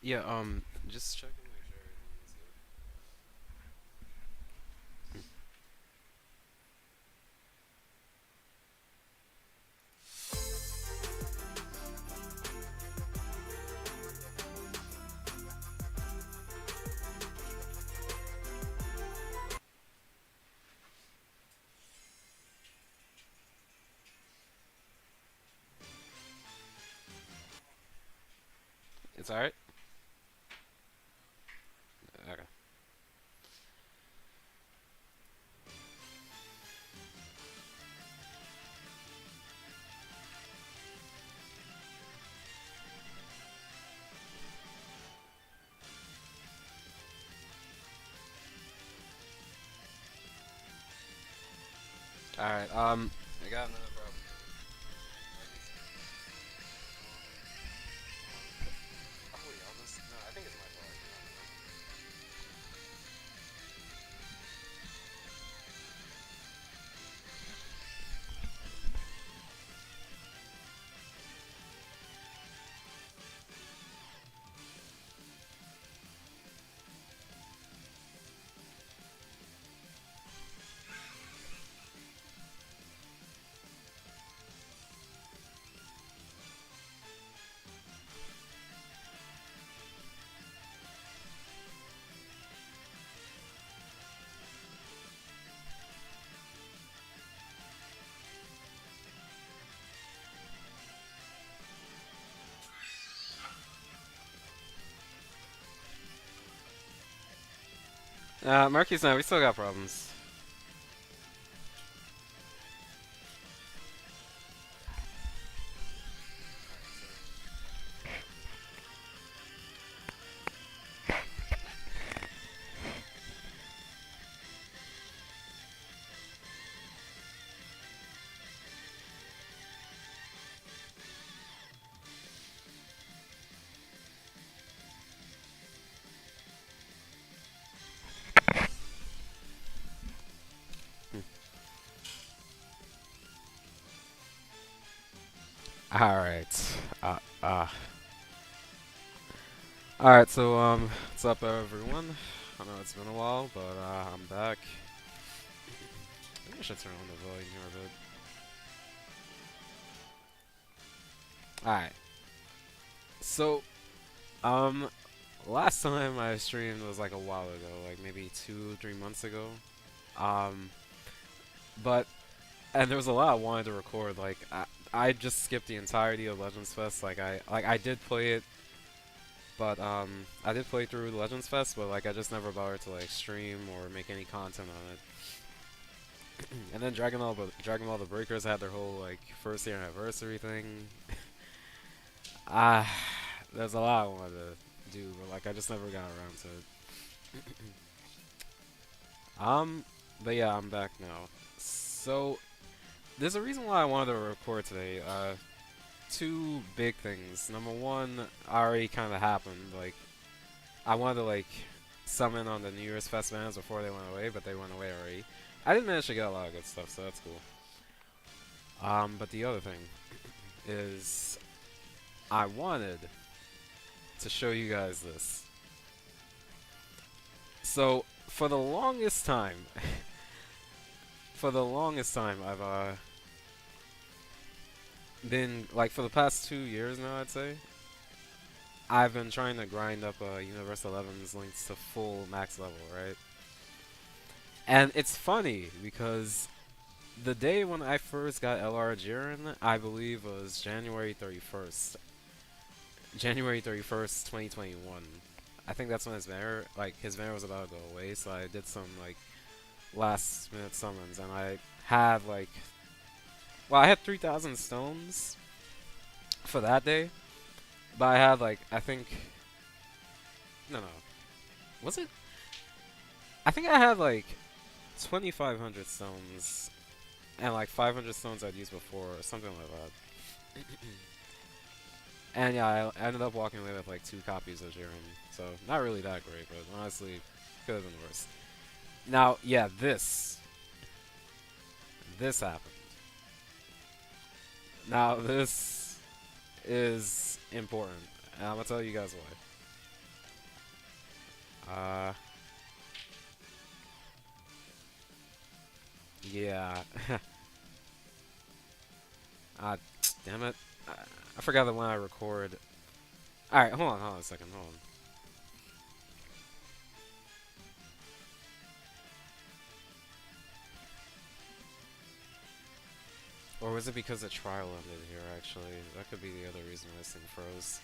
Yeah, just checking to make sure everything's good. It's alright? Okay. Alright, I got another problem. Oh, wait, no, I think it's my fault. Marquis, now we still got problems. Alright. Alright, so, what's up, everyone? I know it's been a while, but, I'm back. Maybe I should turn on the volume here a bit. Alright. So, um, last time I streamed was like a while ago, like maybe 2, 3 months ago. Um, but and there was a lot I wanted to record. Like I just skipped the entirety of Legends Fest. I did play it, but I did play through Legends Fest, but like I just never bothered to like stream or make any content on it. And then Dragon Ball the Breakers had their whole like first year anniversary thing. Ah, there's a lot I wanted to do, but like I just never got around to it. Um, but yeah, I'm back now. So there's a reason why I wanted to record today. Two big things. Number one already kind of happened. Like I wanted to like summon on the New Year's Fest banners before they went away, but they went away already. I did manage to get a lot of good stuff, so that's cool. But the other thing is I wanted to show you guys this. So for the longest time, I've been like for the past 2 years now, I'd say. I've been trying to grind up Universe 11's links to full max level, right? And it's funny because the day when I first got LR Jiren, I believe was January 31st. January 31st, 2021. I think that's when his banner was about to go away, so I did some like last minute summons and I had like I had 3,000 stones for that day, but I had like I think no no. Was it? I think I had like 2,500 stones and like 500 stones I'd used before, or something like that. And yeah, I ended up walking away with like 2 copies of Jiren, so not really that great, but honestly, could have been worse. Now, yeah, this happened. Now this is important, and I'm gonna tell you guys why. Uh, yeah. Ah, damn it. I, I forgot that when I record. Alright, hold on a second, hold on. Or was it because the trial ended here, actually? That could be the other reason this thing froze.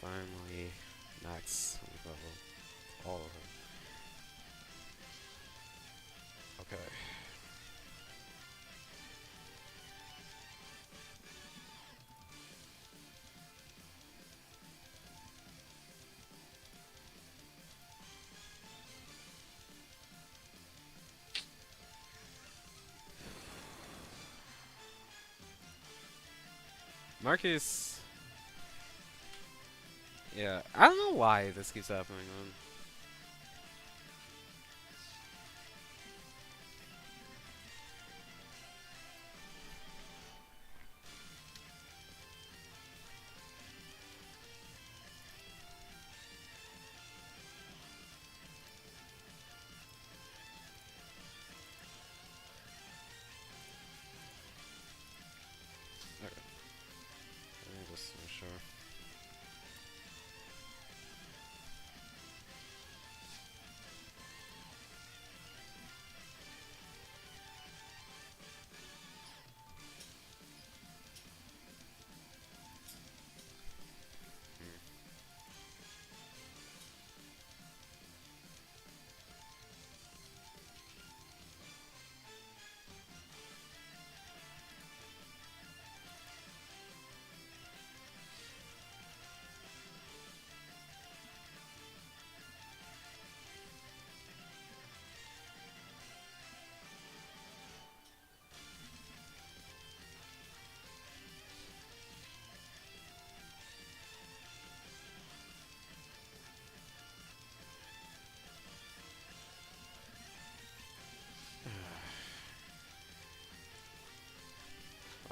Finally, max level. All of them. Okay. Marcus. Yeah, I don't know why this keeps happening, man. Okay, let me just make sure.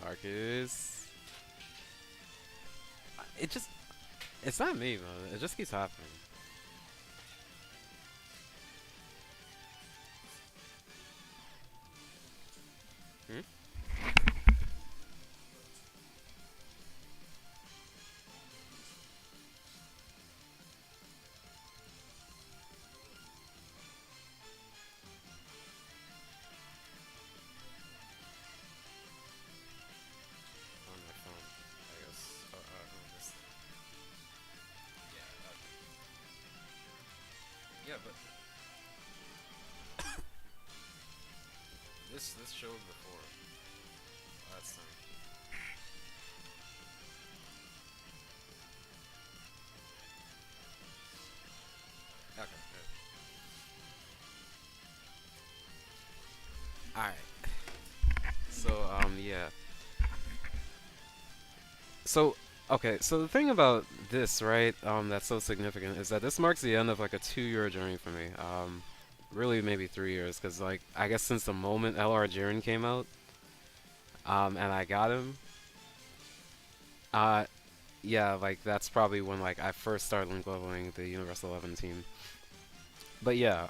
Marcus. It just. It's not me, man. It just keeps happening. Hmm? On my phone, I guess. On this. Yeah, yeah, but this showed before. Last time. Okay. Alright. So, yeah. So, okay, so the thing about this, right, that's so significant is that this marks the end of like a 2 year journey for me. Really maybe 3 years, because like I guess since the moment LR Jiren came out, and I got him, uh, yeah, like that's probably when like I first started link leveling the Universal 11 team. But yeah,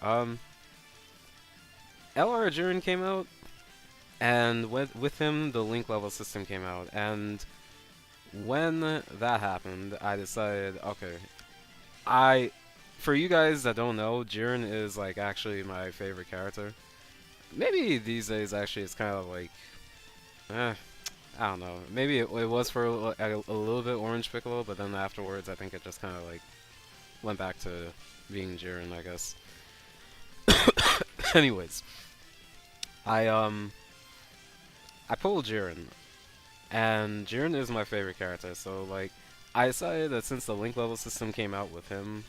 LR Jiren came out, and with him the link level system came out, and when that happened, I decided, okay, I, for you guys that don't know, Jiren is like actually my favorite character. Maybe these days actually it's kind of like, eh, I don't know. Maybe it was for a little bit Orange Piccolo, but then afterwards I think it just kind of like went back to being Jiren, I guess. Anyways, I um I pulled Jiren, and Jiren is my favorite character. So like, I decided that since the link level system came out with him,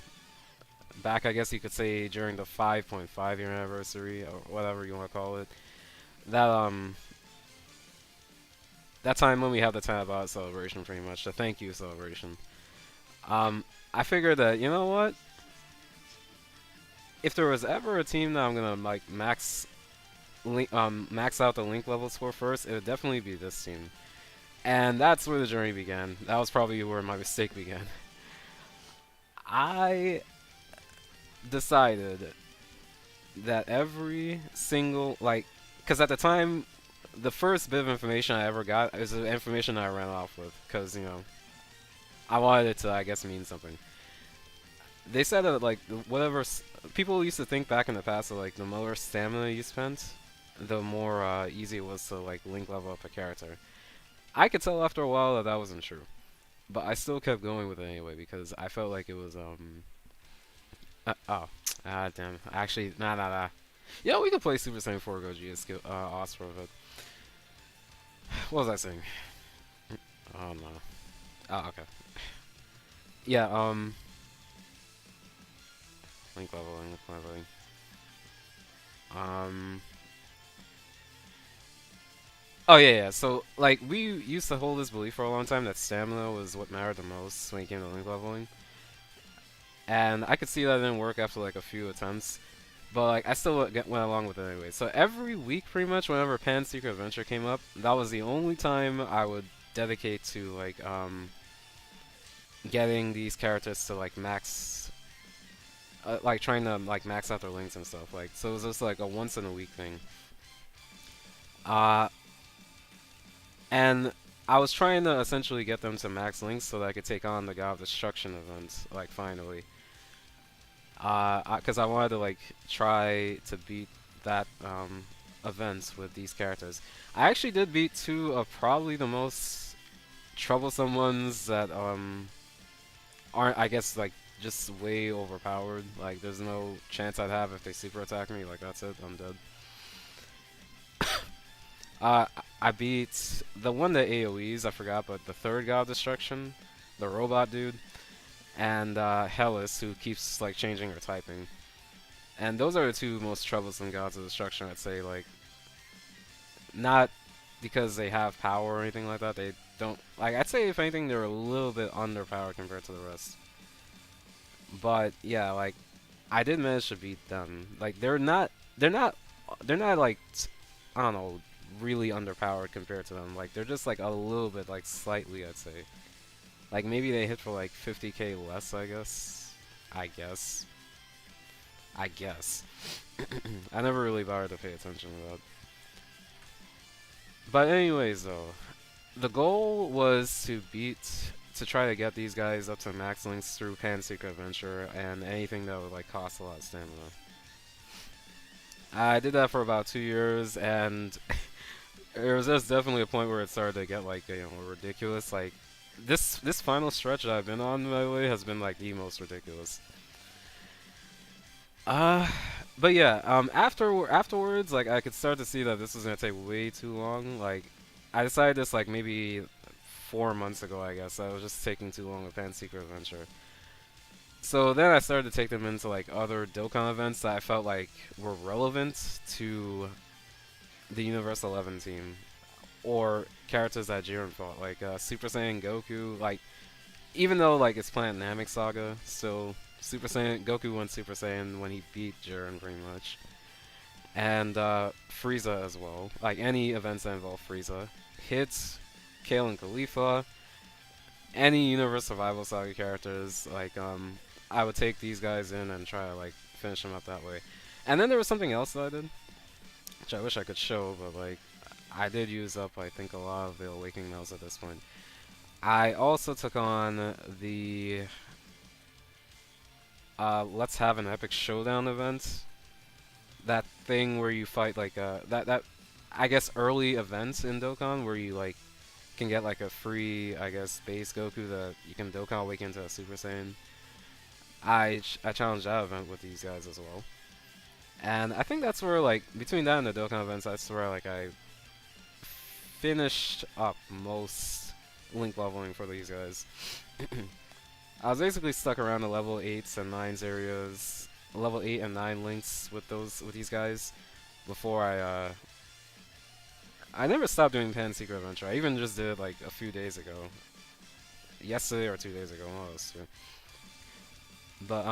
back, I guess you could say during the 5.5 year anniversary or whatever you want to call it. That that time when we had the tab out celebration, pretty much the thank you celebration. Um, I figured that you know what, if there was ever a team that I'm gonna like max out the link levels for first, it would definitely be this team. And that's where the journey began. That was probably where my mistake began. I decided that every single like, because at the time, the first bit of information I ever got is the information I ran off with, because I wanted it to, I guess, mean something. They said that like whatever people used to think back in the past, that like the more stamina you spent, the more easy it was to like link level up a character. I could tell after a while that that wasn't true, but I still kept going with it anyway because I felt like it was oh damn, actually nah. Yeah, we could play Super Saiyan 4 Goji as Osprey, but what was I saying? Oh no. Oh, okay. Yeah, link leveling. Um, oh yeah. So like we used to hold this belief for a long time that stamina was what mattered the most when it came to link leveling, and I could see that didn't work after like a few attempts. But like I still went along with it anyway. So every week, pretty much, whenever Pan Secret Adventure came up, that was the only time I would dedicate to like getting these characters to like max, like trying to like max out their links and stuff. Like so, it was just like a once in a week thing. Uh, and I was trying to essentially get them to max links so that I could take on the God of Destruction event, like finally. Because I wanted to like try to beat that events with these characters. I actually did beat two of probably the most troublesome ones that aren't, I guess, like just way overpowered. Like there's no chance I'd have if they super attack me. Like that's it, I'm dead. Uh, I beat the one that AoEs, I forgot, but the third God of Destruction, the robot dude, and Hellas, who keeps like changing her typing. And those are the two most troublesome gods of destruction, I'd say. Like, not because they have power or anything like that. They don't like. I'd say if anything, they're a little bit underpowered compared to the rest. But yeah, like I did manage to beat them. Like They're not. They're not like. I don't know. Really underpowered compared to them. Like they're just like a little bit, like slightly, I'd say. Like maybe they hit for like 50k less. I guess. I guess. I guess. I never really bothered to pay attention to that. But anyways, though, the goal was to try to get these guys up to max links through Pan Secret Adventure and anything that would like cost a lot of stamina. I did that for about 2 years, and there was just definitely a point where it started to get like ridiculous. Like this final stretch that I've been on, by the way, has been like the most ridiculous. Uh, but yeah, afterwards, like I could start to see that this was gonna take way too long. Like, I decided this like maybe 4 months ago, I guess. I was just taking too long with Pan Secret Adventure. So then I started to take them into like other Dokkan events that I felt like were relevant to the Universe 11 team, or characters that Jiren fought, like Super Saiyan Goku. Like, even though like it's Planet Namek Saga, still Super Saiyan Goku went Super Saiyan when he beat Jiren pretty much, and Frieza as well. Like any events that involve Frieza, hits, Kale and Khalifa, any Universe Survival Saga characters. Like I would take these guys in and try to like finish them up that way. And then there was something else that I did, which I wish I could show, but like I did use up I think a lot of the Awakening Medals at this point. I also took on the Let's Have an Epic Showdown event. That thing where you fight like that I guess early events in Dokkan where you like can get like a free I guess base Goku that you can Dokkan Awaken into a Super Saiyan. I challenged that event with these guys as well. And I think that's where like between that and the Dokkan events that's where like I finished up most link leveling for these guys. I was basically stuck around the level 8s and 9s areas, level 8 and 9 links with these guys before I never stopped doing Pan Secret Adventure. I even just did it like a few days ago. Yesterday or 2 days ago, one of those two. But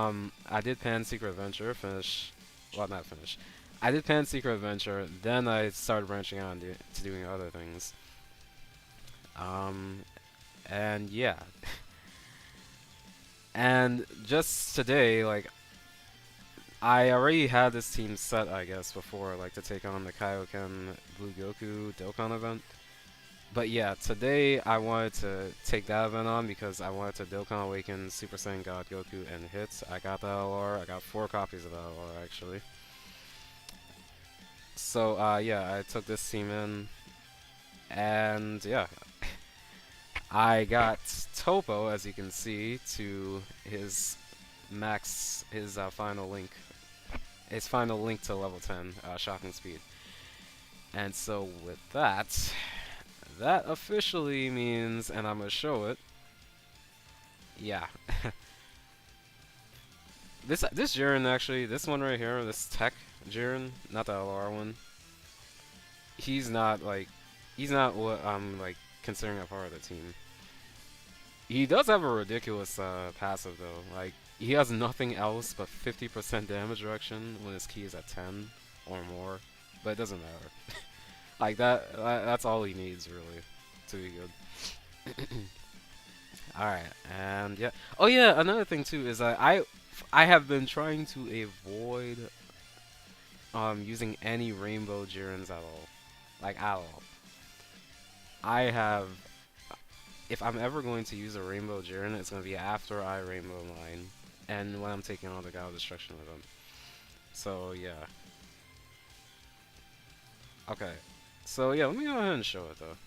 I did Pan Secret Adventure, finish. Well, not finish. I did Pan Secret Adventure, then I started branching out and to doing other things. Um, and yeah. And just today, like, I already had this team set, I guess, before, like, to take on the Kaioken Blue Goku Dokkan event. But yeah, today I wanted to take that event on because I wanted to Dokkan Awaken Super Saiyan God Goku and hits. I got the LR. I got 4 copies of the LR actually. So yeah, I took this team in, and yeah, I got Topo, as you can see, to his his final link to level 10, Shocking Speed. And so with that. That officially means, and I'm gonna show it. Yeah. this Jiren actually, this one right here, this Tech Jiren, not the LR one. He's not what I'm like considering a part of the team. He does have a ridiculous passive though. Like he has nothing else but 50% damage reduction when his key is at 10 or more, but it doesn't matter. Like that's all he needs really to be good. Alright, and yeah. Oh yeah, another thing too is that I have been trying to avoid using any rainbow Jirens at all. Like at all. I have if I'm ever going to use a rainbow Jiren, it's gonna be after I rainbow mine and when I'm taking on the God of Destruction with them. So yeah. Okay. So yeah, let me go ahead and show it though.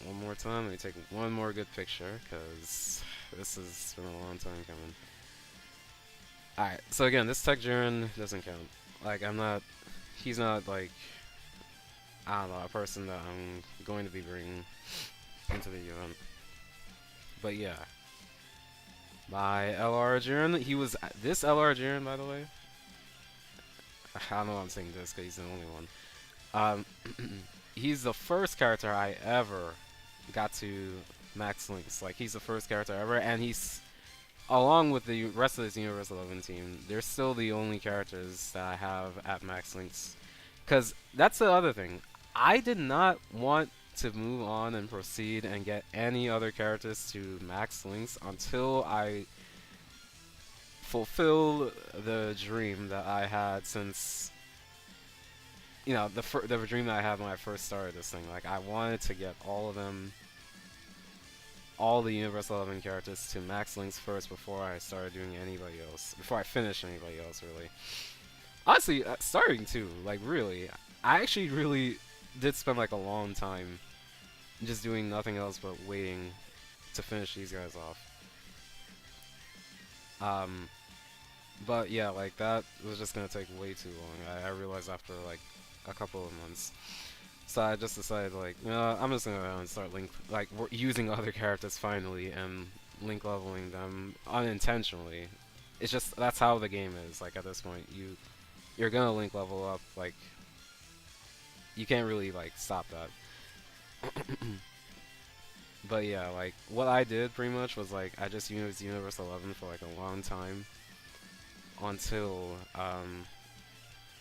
One more time, let me take one more good picture, because this has been a long time coming. Alright, so again, this Tech Jiren doesn't count. Like, he's not like, I don't know, a person that I'm going to be bringing into the event. But yeah. My LR Jiren, this LR Jiren, by the way, I don't know why I'm saying this, because he's the only one. He's the first character I ever got to max links. Like he's the first character ever, and he's along with the rest of this Universe 11 team. They're still the only characters that I have at max links. Cause that's the other thing. I did not want to move on and proceed and get any other characters to max links until I fulfill the dream that I had since. You know, the dream that I had when I first started this thing. Like, I wanted to get all of them, all the Universe 11 characters to max links first before I started doing anybody else. Before I finished anybody else, really. Honestly, starting too. Like, really. I actually really did spend, like, a long time just doing nothing else but waiting to finish these guys off. But yeah, like, that was just gonna take way too long. I realized after, like, a couple of months. So I just decided, like, you know, I'm just gonna go ahead and start using other characters finally and link leveling them unintentionally. It's just, that's how the game is, like, at this point. You're gonna link level up, like, you can't really, like, stop that. But yeah, like, what I did pretty much was, like, I just used Universe 11 for, like, a long time until,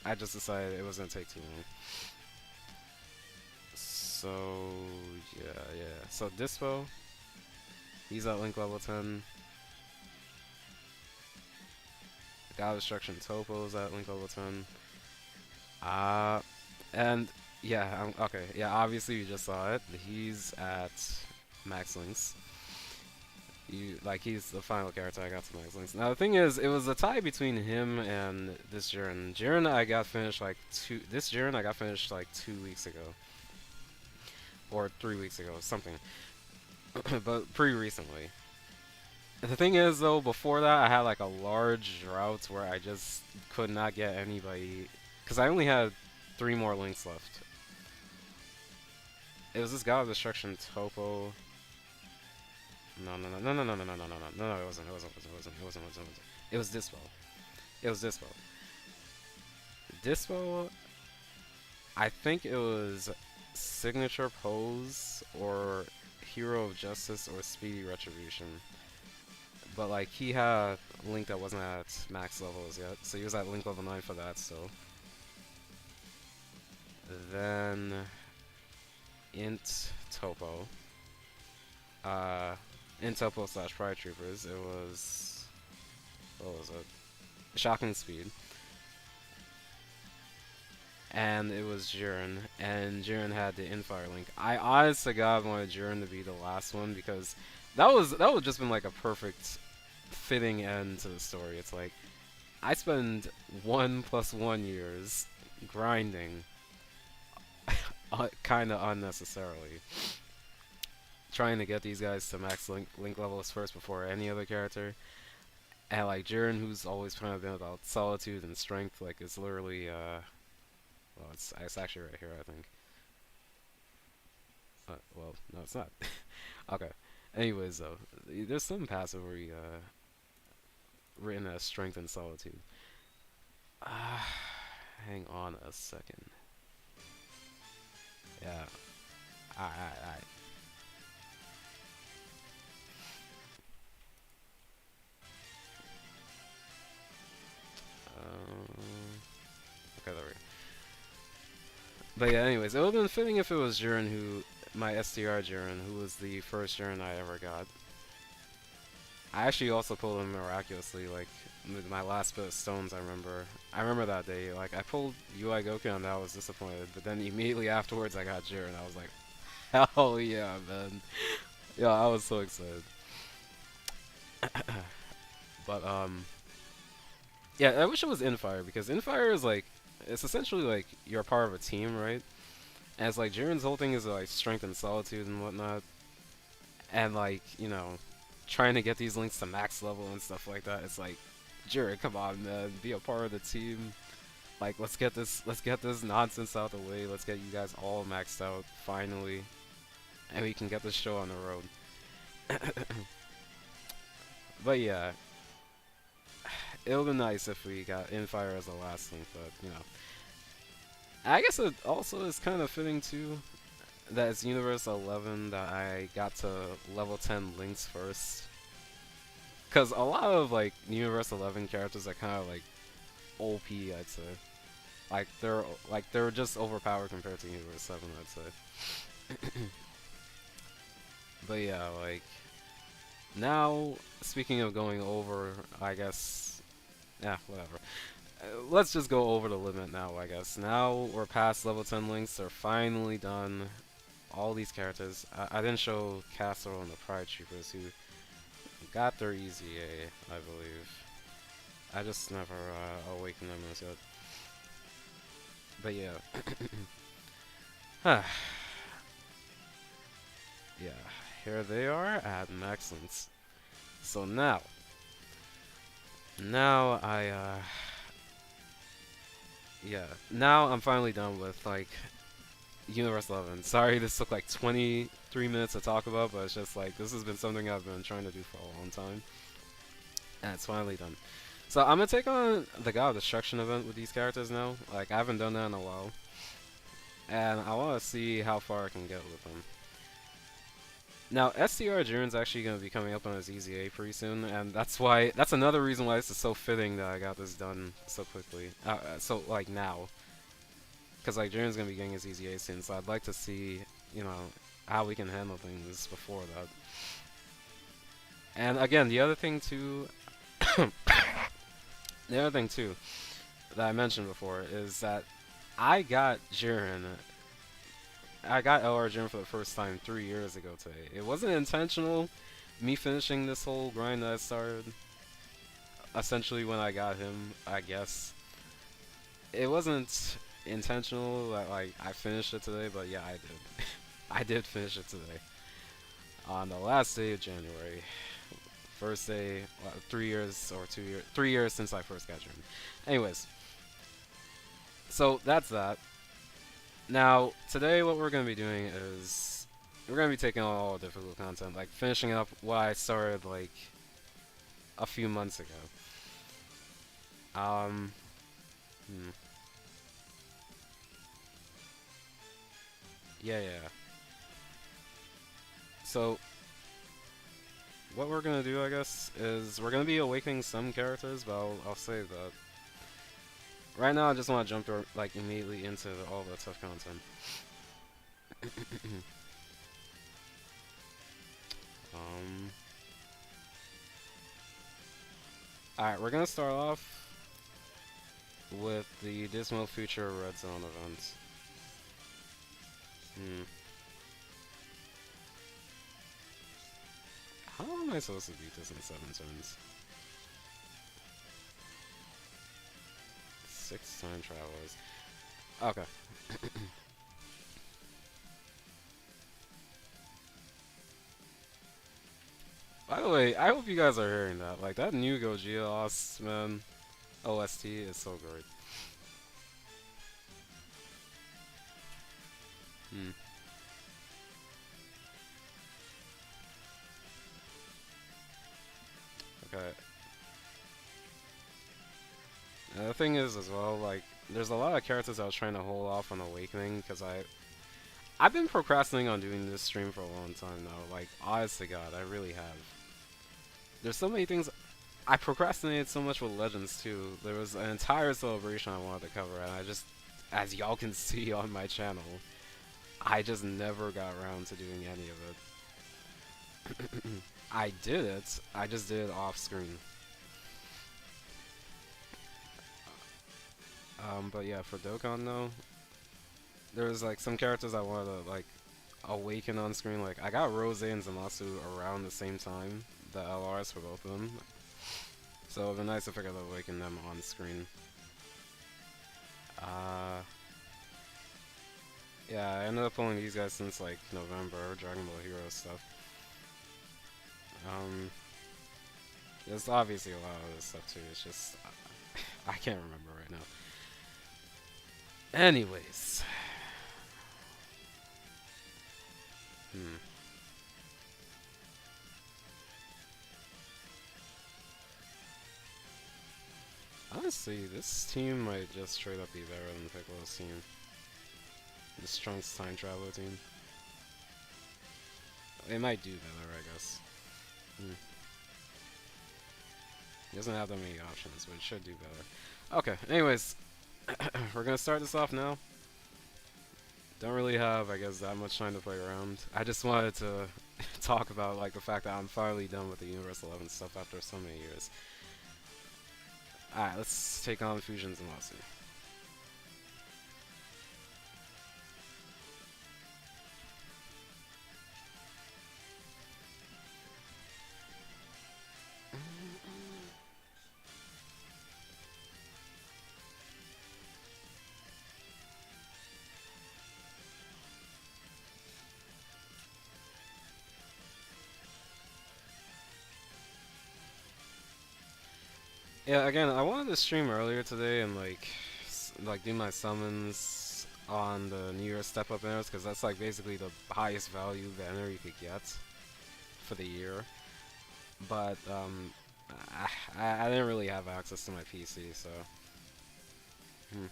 I just decided it was gonna take too long. So yeah. So Dispo, he's at link level 10. God of Destruction Topo's at link level 10. And yeah, okay. Yeah, obviously you just saw it. He's at max links. He's the final character I got to max links. Now the thing is, it was a tie between him and this Jiren. This Jiren I got finished like 2 weeks ago. Or 3 weeks ago, something. But pretty recently. The thing is though, before that I had like a large drought where I just could not get anybody, because I only had 3 more links left. It was this God of Destruction Topo. No, it wasn't. It was Dispo. Dispo I think it was Signature Pose or Hero of Justice or Speedy Retribution. But like he had Link that wasn't at max levels yet, so he was at Link level 9 for that still. Then Int Topo. Uh, Int Topo slash Pride Troopers. It was, what was it? Shocking Speed. And it was Jiren, and Jiren had the Infire Link. I honest to God wanted Jiren to be the last one because that would just been like a perfect fitting end to the story. It's like I spend 1+1 years grinding, kind of unnecessarily, trying to get these guys to max link levels first before any other character. And like Jiren, who's always kind of been about solitude and strength, like it's literally well, it's actually right here, I think. Well, no, it's not. Okay. Anyways, though, there's some passive where you written as strength and solitude. Hang on a second. Yeah. Alright. Okay, there we go. But yeah, anyways, it would have been fitting if it was Jiren who, my STR Jiren, who was the first Jiren I ever got. I actually also pulled him miraculously, like, with my last bit of stones, I remember. I remember that day, like, I pulled UI Goku and I was disappointed, but then immediately afterwards I got Jiren, I was like, hell yeah, man. Yeah, I was so excited. But, yeah, I wish it was Infire, because Infire is like, it's essentially like, you're part of a team, right? And it's like, Jiren's whole thing is like, strength and solitude and whatnot. And like, you know, trying to get these links to max level and stuff like that. It's like, Jiren, come on, man, be a part of the team. Like, let's get this nonsense out the way. Let's get you guys all maxed out finally, and we can get this show on the road. But yeah, it would be nice if we got Infire as the last link, but you know, I guess it also is kind of fitting too that it's Universe 11 that I got to level 10 links first. Because a lot of like Universe 11 characters are kind of like OP, I'd say. They're just overpowered compared to Universe 7, I'd say. But yeah, like now speaking of going over, I guess yeah, whatever. Let's just go over the limit now, I guess. Now we're past level 10 links, they're finally done. All these characters. I didn't show Castle and the Pride Troopers who got their easy A, I believe. I just never awakened them as yet. But yeah. Yeah, here they are at max links. So now yeah, now I'm finally done with like Universe 11. Sorry this took like 23 minutes to talk about, but it's just like this has been something I've been trying to do for a long time. And it's finally done. So I'm gonna take on the God of Destruction event with these characters now. Like I haven't done that in a while. And I wanna see how far I can get with them. Now, STR Jiren's actually going to be coming up on his EZA pretty soon, and that's another reason why this is so fitting that I got this done so quickly. So, like, now. Because, like, Jiren's going to be getting his EZA soon, so I'd like to see, you know, how we can handle things before that. And, again, the other thing, too... that I mentioned before is that I got LR Jiren for the first time 3 years ago today. It wasn't intentional, me finishing this whole grind that I started, essentially when I got him, I guess. It wasn't intentional that like I finished it today, but yeah, I did. I did finish it today. On the last day of January. First day, 3 years or 2 years, 3 years since I first got Jiren. Anyways, so that's that. Now, today what we're going to be doing is we're going to be taking on all difficult content, like finishing up what I started like a few months ago. Yeah, yeah. So what we're gonna do, I guess, is we're gonna be awakening some characters, but I'll save that. Right now, I just want to jump like immediately into all the tough content. um. All right, we're gonna start off with the Dismal Future Red Zone events. Hmm. How am I supposed to beat this in 7 turns? 6 time travelers. Okay. By the way, I hope you guys are hearing that. Like, that new Gogeta man, OST is so great. Hmm. Okay. And the thing is, as well, like, there's a lot of characters I was trying to hold off on Awakening because I've been procrastinating on doing this stream for a long time now. Like, honest to God, I really have. There's so many things. I procrastinated so much with Legends too. There was an entire celebration I wanted to cover, and I just, as y'all can see on my channel, I just never got around to doing any of it. I did it. I just did it off screen. But yeah, for Dokkan though, there's like some characters I wanted to like awaken on screen. Like I got Rose and Zamasu around the same time, the LRs for both of them. So it'd be nice if I could awaken them on screen. Uh, yeah, I ended up pulling these guys since like November, Dragon Ball Hero stuff. Um, there's obviously a lot of other stuff too. It's just I can't remember right now. Anyways, hmm. Honestly, this team might just straight up be better than Piccolo's team. This Trunks time traveler team. They might do better, I guess. Hmm. He doesn't have that many options, but it should do better. Okay, anyways, we're gonna start this off now. Don't really have, I guess, that much time to play around. I just wanted to talk about like the fact that I'm finally done with the Universe 11 stuff after so many years. Alright, let's take on Fusions and Lawsuit. Yeah, again, I wanted to stream earlier today and like do my summons on the New Year's Step Up banners because that's like basically the highest value banner you could get for the year. But I didn't really have access to my PC, so hmm.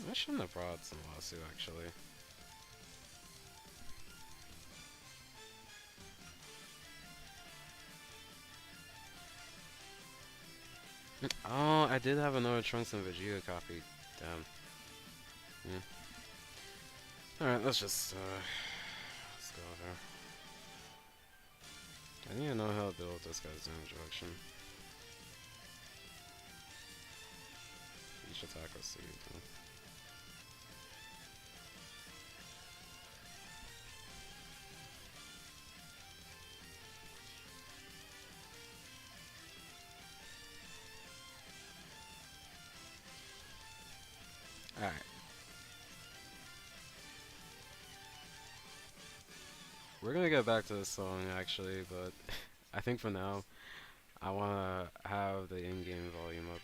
I shouldn't have brought some lawsuit actually. Oh, I did have another Trunks and Vegeta copy. Damn. Alright, let's go there. I need to know how to deal with this guy's damage reduction. Each attack received. Alright. We're gonna get back to this song actually, but I think for now, I wanna have the in-game volume up.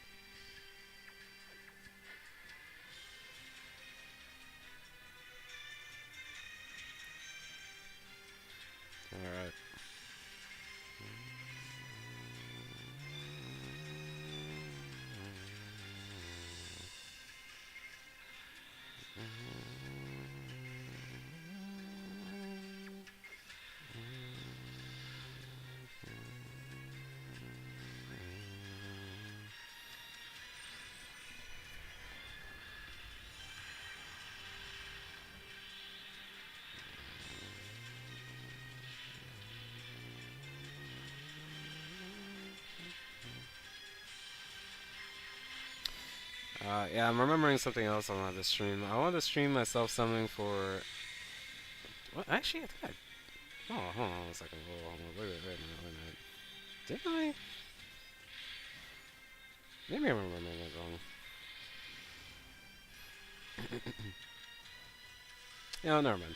Alright. Yeah, I'm remembering something else on the stream. I want to stream myself something for. What? Actually, I think I. Oh, hold on a second. Hold on. Wait a minute. Wait a minute. Did I? Maybe I'm remembering it wrong. Yeah, never mind.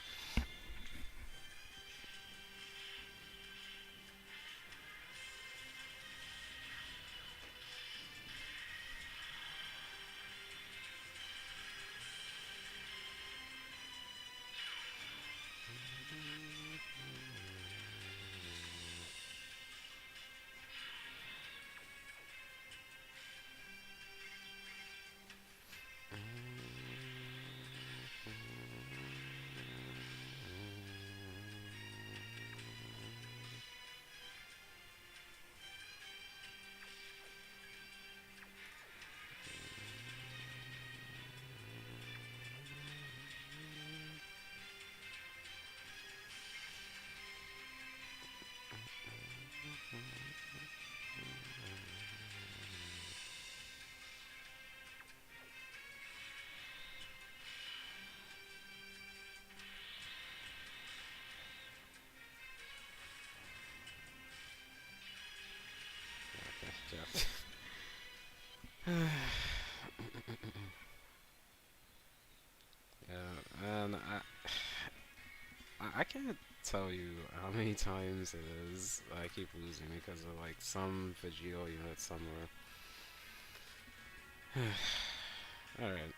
Okay, yeah. Yeah, and I can't tell you how many times it is I keep losing because of like some Vegito units somewhere. Alright.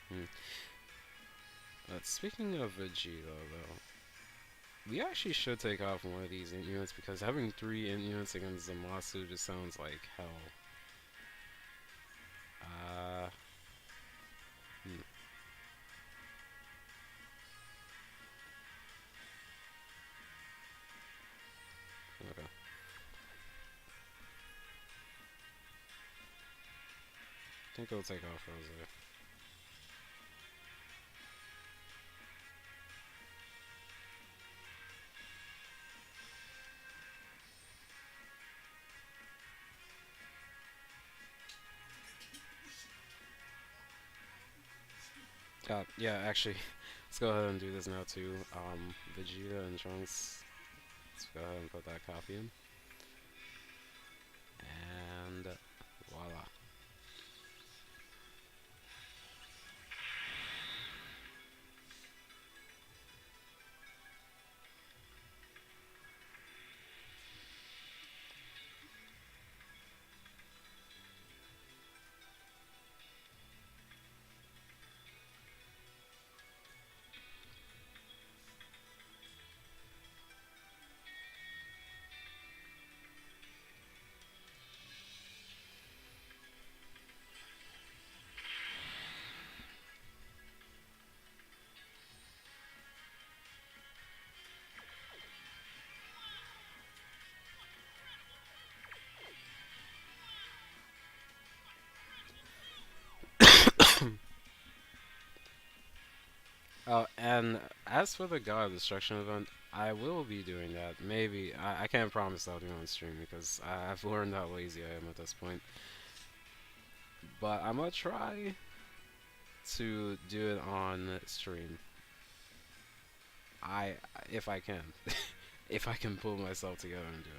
Hmm. Speaking of Vegito, though, we actually should take off one of these int units because having three int units against Zamasu just sounds like hell. Uh, hmm. Okay. I think I'll take off Rose. Yeah, actually, let's go ahead and do this now too. Vegeta and Trunks. Let's go ahead and put that copy in. And voila. Oh, and as for the God of Destruction event, I will be doing that. Maybe I can't promise I'll do it on stream because I've learned how lazy I am at this point. But I'm gonna try to do it on stream. I if I can, if I can pull myself together and do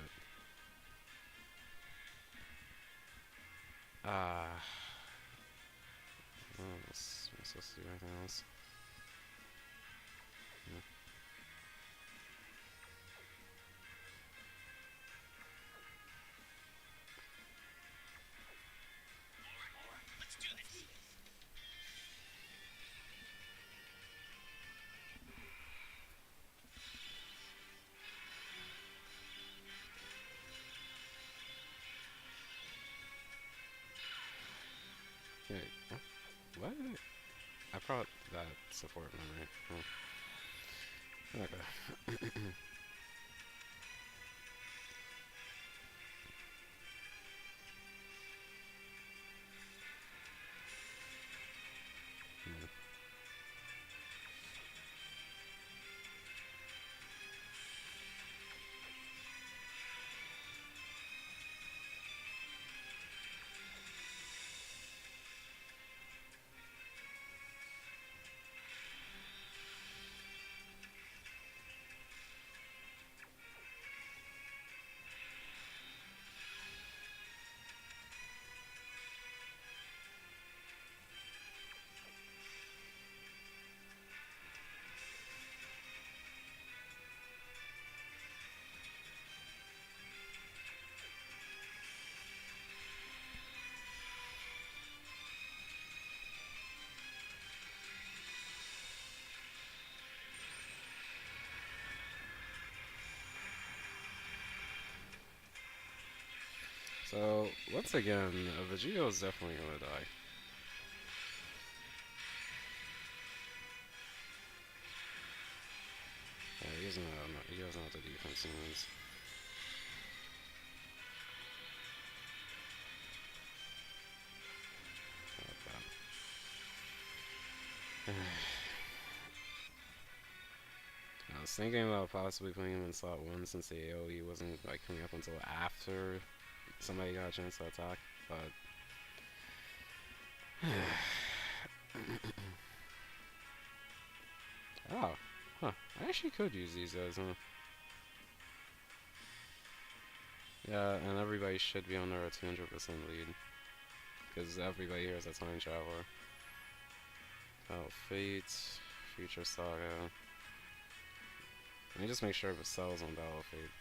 it. Uh, what else? Am I supposed to do anything else? Hmm. Wait, what? I brought that support memory. Oh, okay. Hmm. So, once again, Vegito is definitely gonna die. Yeah, he doesn't know what the defense means. I was thinking about possibly putting him in slot 1 since the AoE wasn't like coming up until after somebody got a chance to attack, but oh, huh. I actually could use these guys, huh? Yeah, and everybody should be under a 200% lead. Because everybody here is a time traveler. Battle Fate, Future Saga. Let me just make sure if it sells on Battle Fate.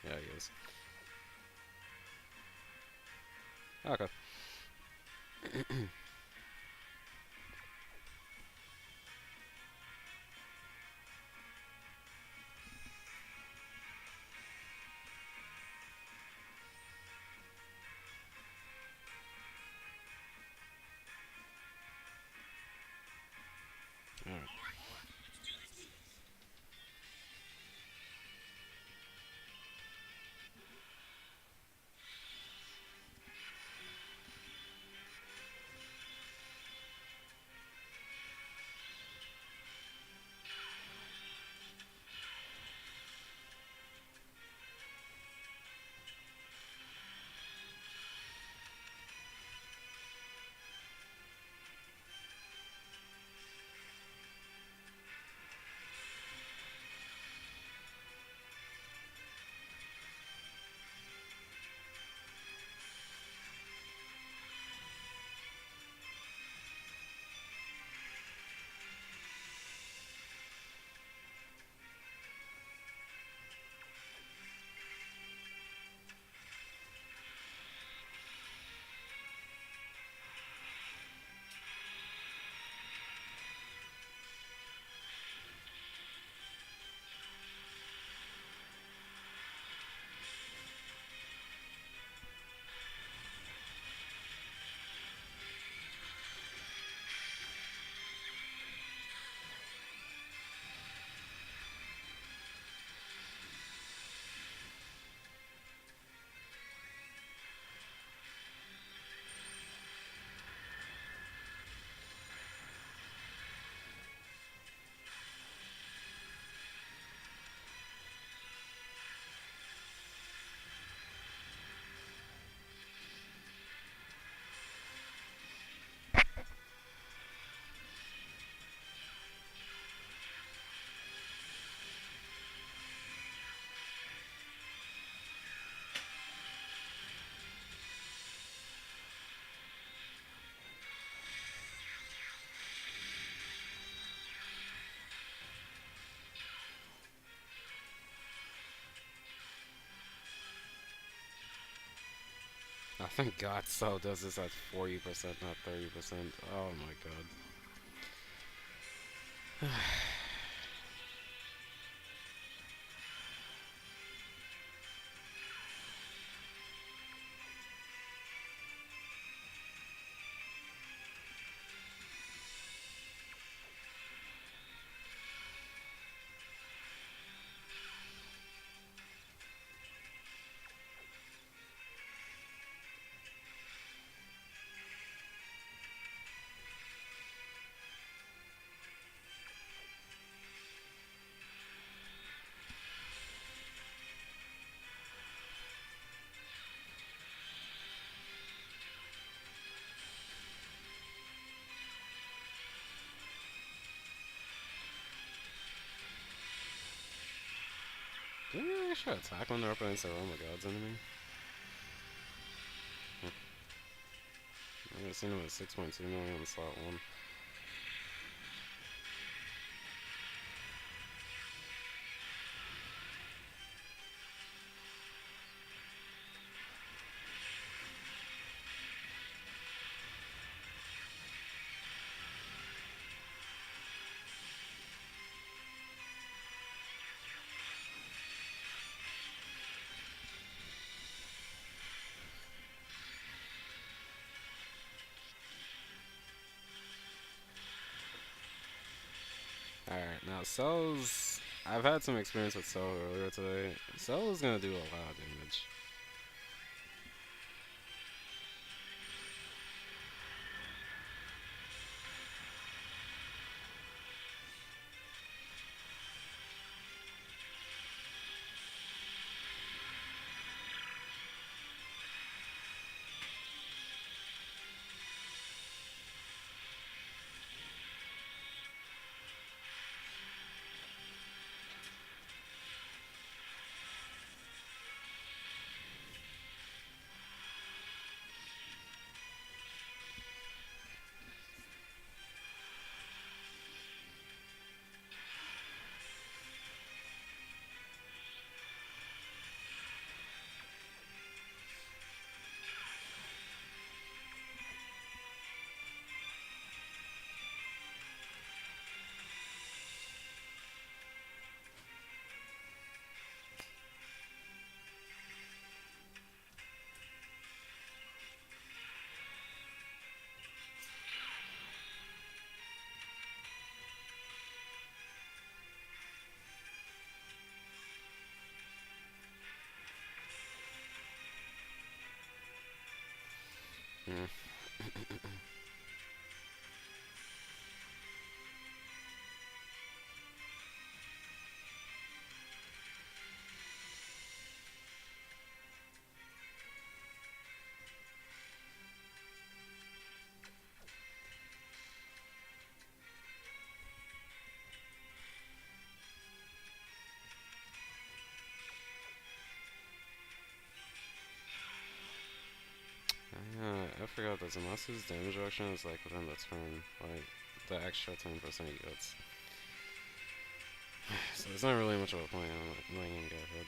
Yeah, he is. Okay. Alright. I think God Cell does this at 40%, not 30%. Oh my god. Do they actually attack when they're up against their own God's enemy? I've seen him at 6.2 million in slot 1. Cell's. I've had some experience with Cell earlier today. Cell is gonna do a lot of damage. Mm. I forgot that Zamasu's damage reduction is like within the turn, like the extra 10% he gets. So there's not really much of a point on letting him get ahead.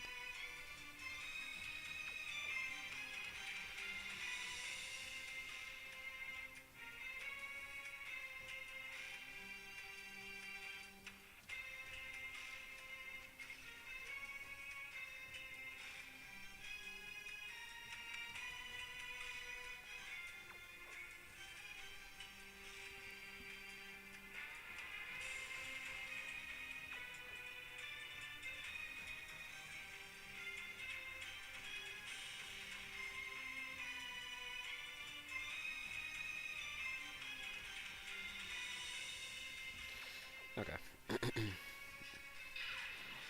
Okay,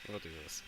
we'll do this.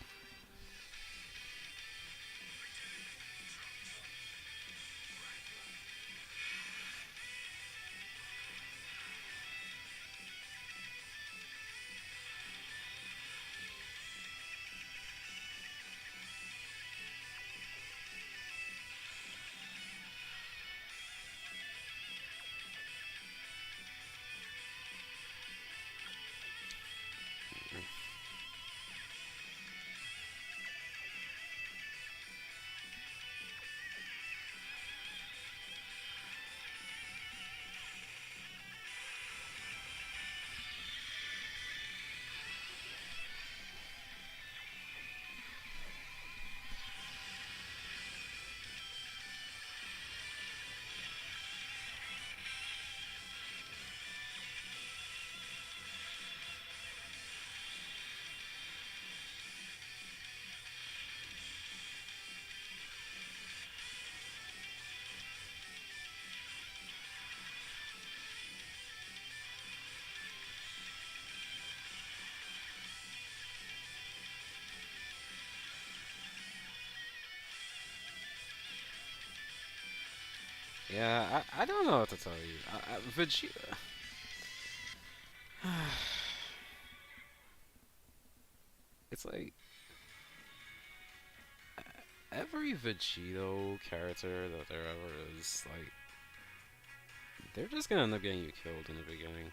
Yeah, I don't know what to tell you. Vegeta. It's like every Vegito character that there ever is, like, they're just gonna end up getting you killed in the beginning.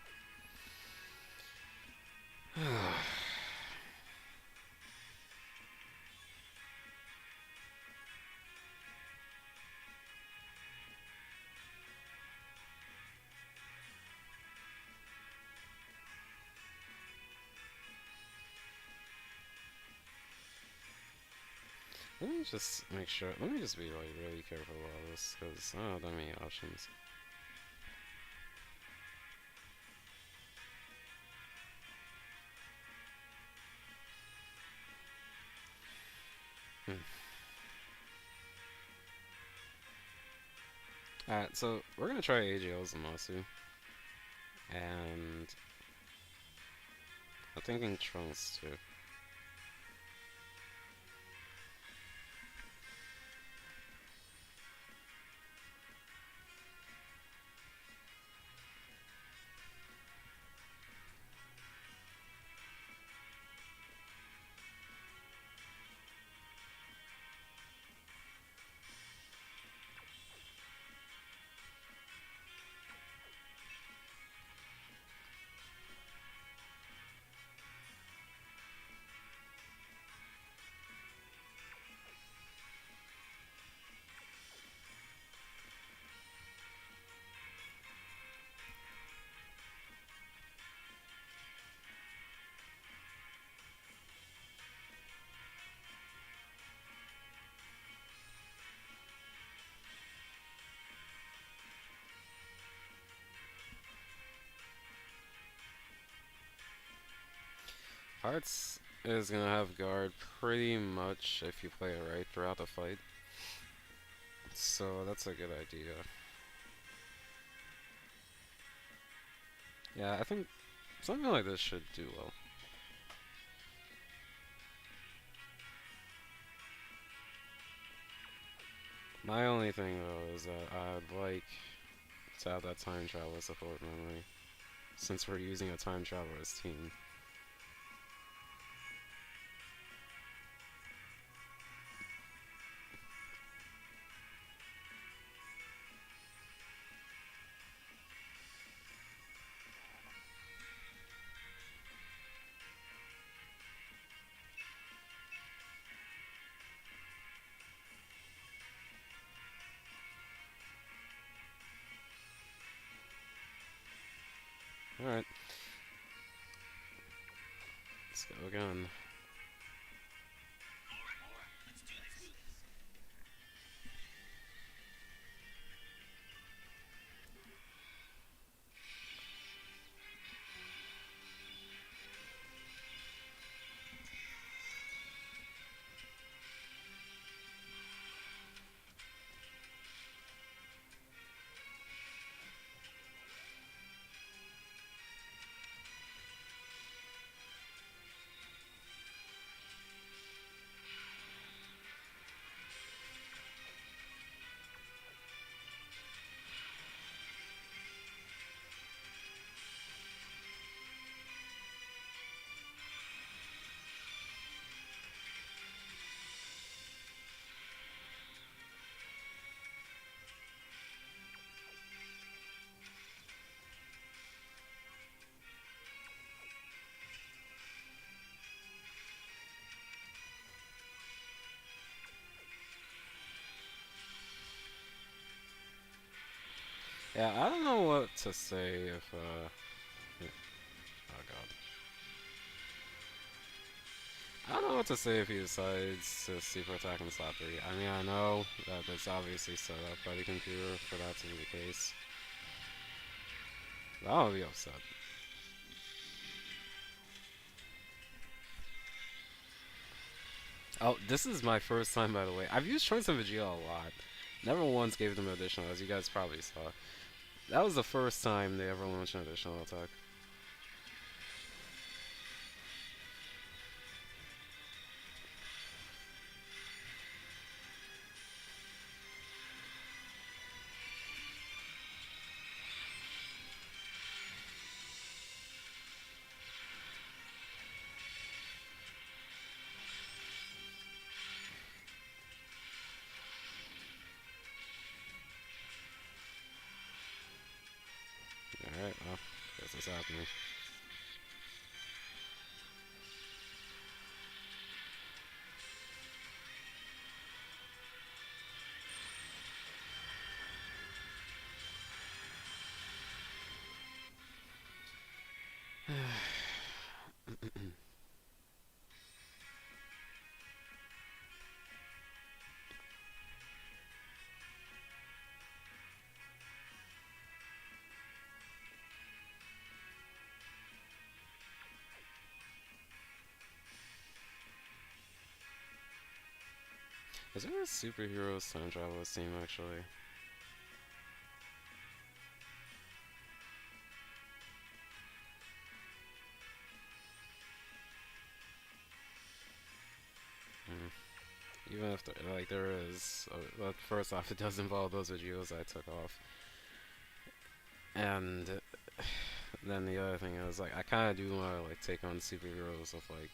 Let me just make sure. Let me just be like really careful about this because I don't have that many options. Alright, so we're gonna try AGO Zamasu. And I'm thinking Trunks too. Hearts is gonna have guard pretty much if you play it right throughout the fight. So that's a good idea. Yeah, I think something like this should do well. My only thing though is that I'd like to have that time travel support memory, since we're using a time traveler's team. Alright, let's go again. Yeah, I don't know what to say if yeah, oh god. I don't know what to say if he decides to super attack and slap 3. I mean, I know that it's obviously set up by the computer for that to be the case. But I would be upset. Oh, this is my first time, by the way. I've used Trunks and Vegeta a lot. Never once gave them additional, as you guys probably saw. That was the first time they ever launched an additional attack. Alright, well, guess it's happening. Is there a superheroes time travel team, actually? Even if there is, but first off, it does involve those videos I took off, and then the other thing is like I kind of do want to like take on superheroes with like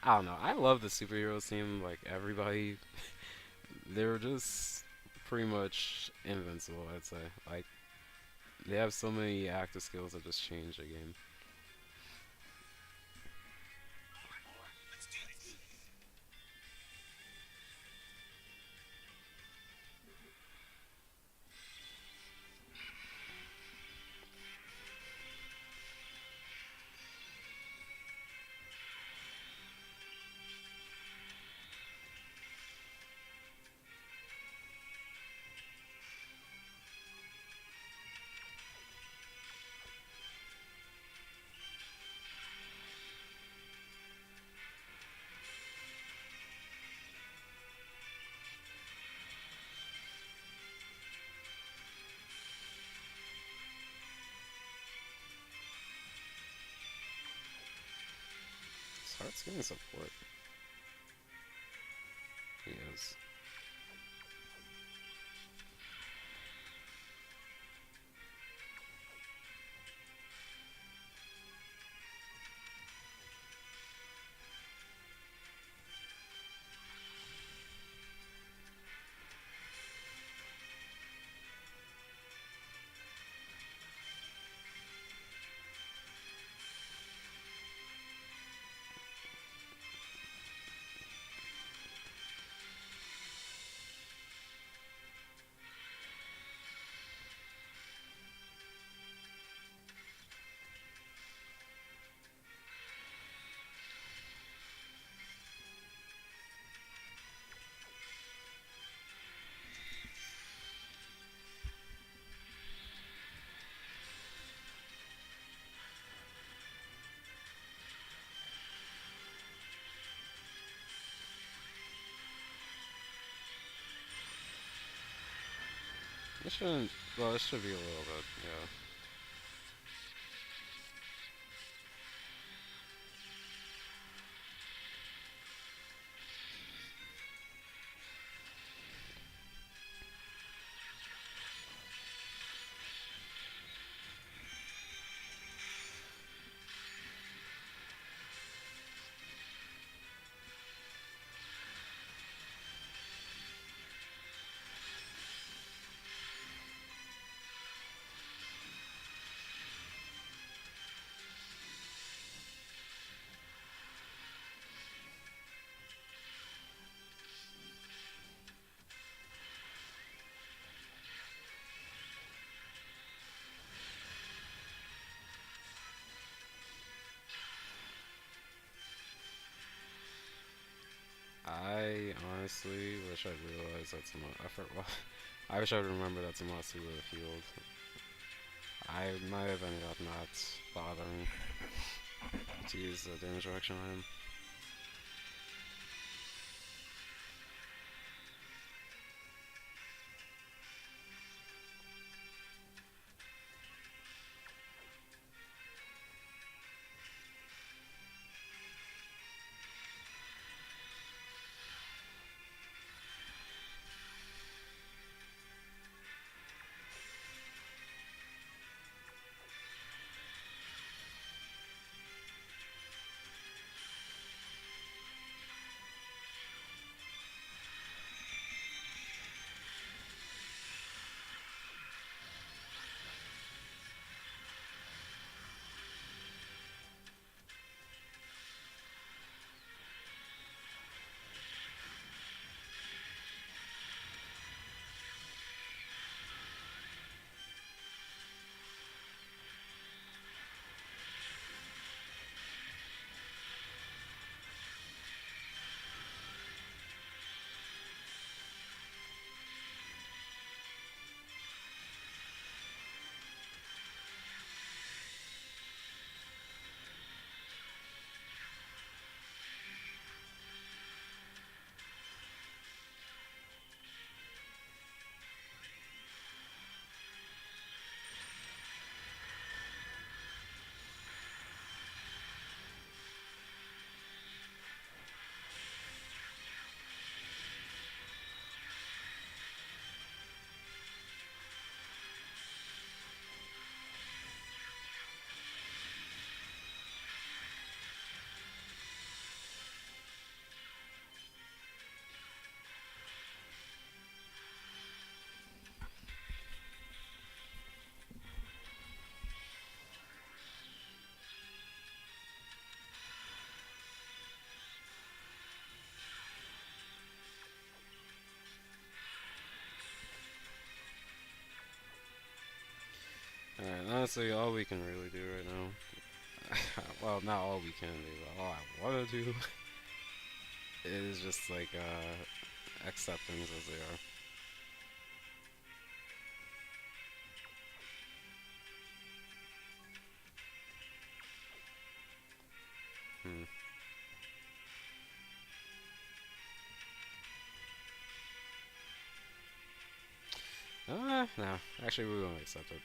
I don't know. I love the superheroes team. Like everybody, they're just pretty much invincible. I'd say like they have so many active skills that just change the game. Starts getting support. He is. It shouldn't. Well, it should be a little bit. Yeah. I honestly wish I'd realized that's well, I wish I'd remember that's a Masu with a field. I might have ended up not bothering to use the damage reduction on him. honestly all we can really do right now. Well, not all we can do, but all I want to do is just like accept things as they are. Hmm. No. Actually, we won't accept it.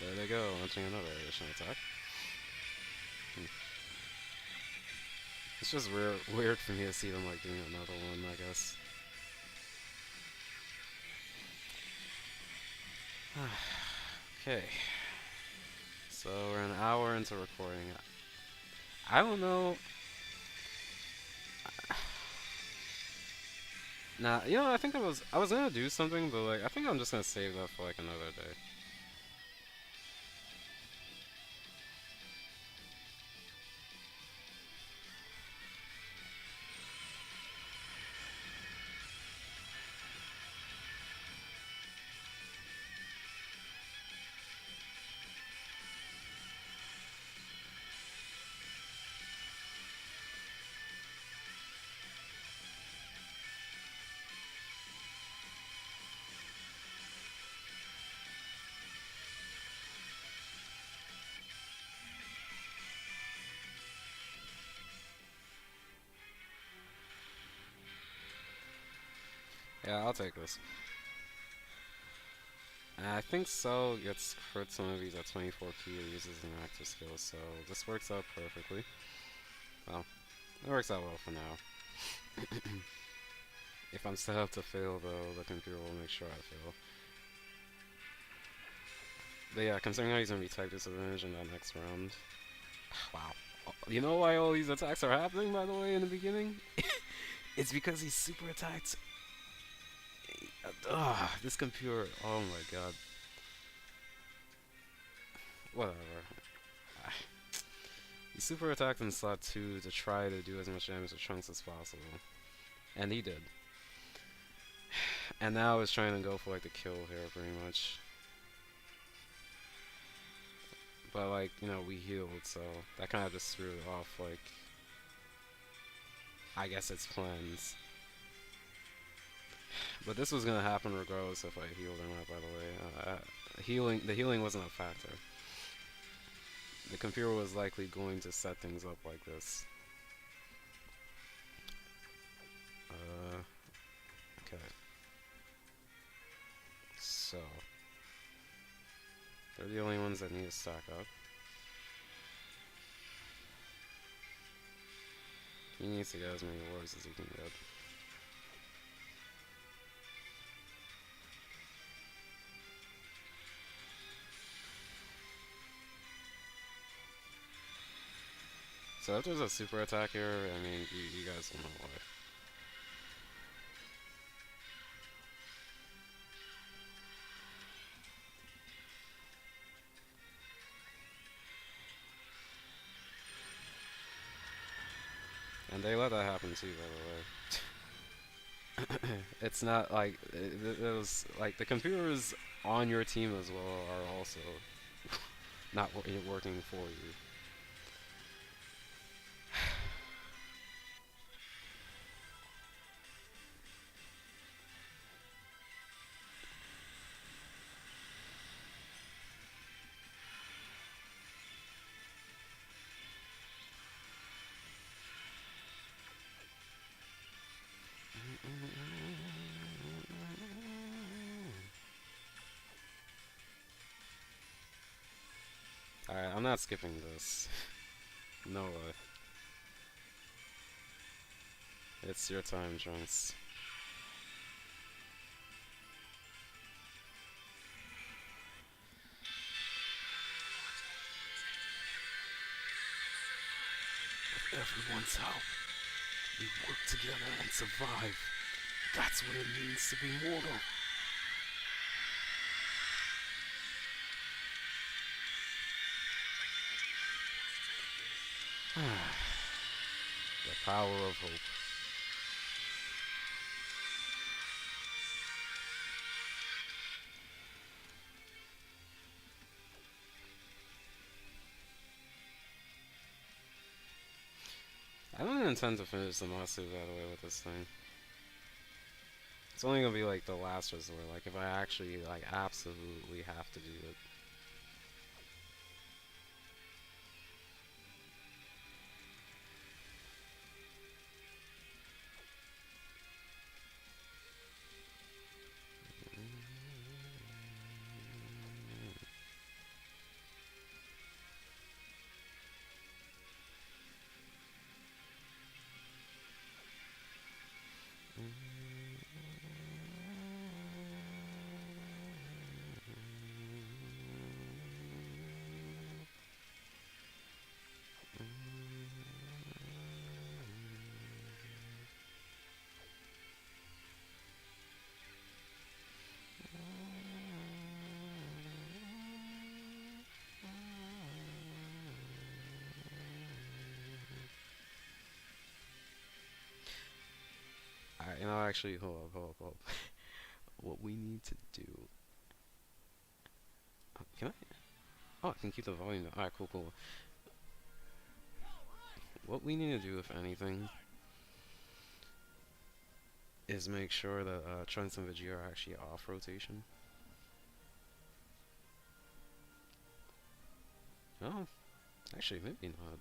There they go, launching another additional attack. Hmm. It's just weird for me to see them like doing another one, I guess. Okay, so we're an hour into recording. I don't know. Nah, I think I was gonna do something, but like I think I'm just gonna save that for like another day. Yeah, I'll take this. And I think Cell gets crit some of these at 24 key or uses an active skill, so this works out perfectly. Well, it works out well for now. If I'm set up to fail, though, the computer will make sure I fail. But yeah, considering how he's gonna be type disadvantage in that next round. Wow. You know why all these attacks are happening, by the way, in the beginning? It's because he's super attacked. This computer. Oh my god. Whatever. He super attacked in slot 2 to try to do as much damage to Trunks as possible. And he did. And now he's trying to go for like the kill here, pretty much. But like, we healed, so that kind of just threw it off, like, I guess it's plans. But this was gonna happen regardless if I healed or not, by the way. The healing wasn't a factor. The computer was likely going to set things up like this. Okay. So, they're the only ones that need to stack up. He needs to get as many wards as he can get. So if there's a super attack here, I mean, you guys will know why. And they let that happen too, by the way. It's not like it was like the computers on your team as well are also not working for you. I'm not skipping this. No way. It's your time, Trunks. With everyone's help, we work together and survive. That's what it means to be mortal. The power of hope. I don't intend to finish the Masu, by the way, with this thing. It's only gonna be like the last resort, like if I actually like absolutely have to do it. Alright, you know, actually, hold up. What we need to do. Can I? Oh, I can keep the volume down. Alright, cool. What we need to do, if anything, is make sure that Trunks and Vegeta are actually off rotation. Oh, actually, maybe not.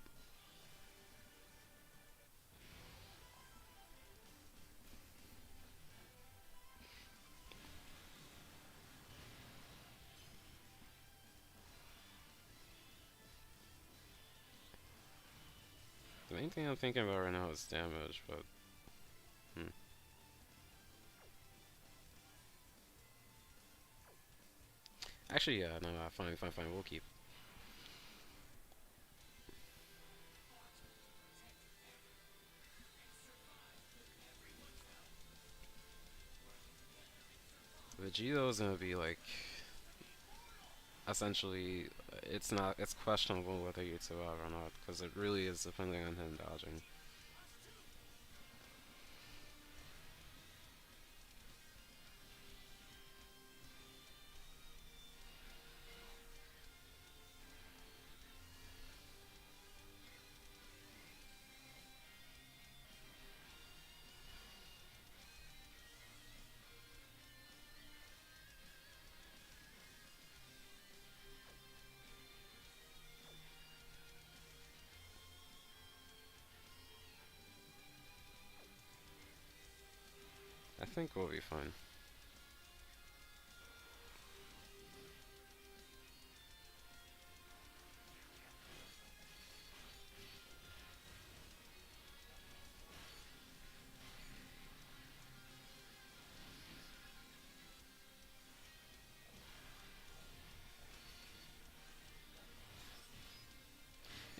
The main thing I'm thinking about right now is damage, but hmm. Actually, yeah, no, fine. We'll keep. Vegito's gonna be like essentially. It's questionable whether you'd survive or not because it really is depending on him dodging. I think we'll be fine.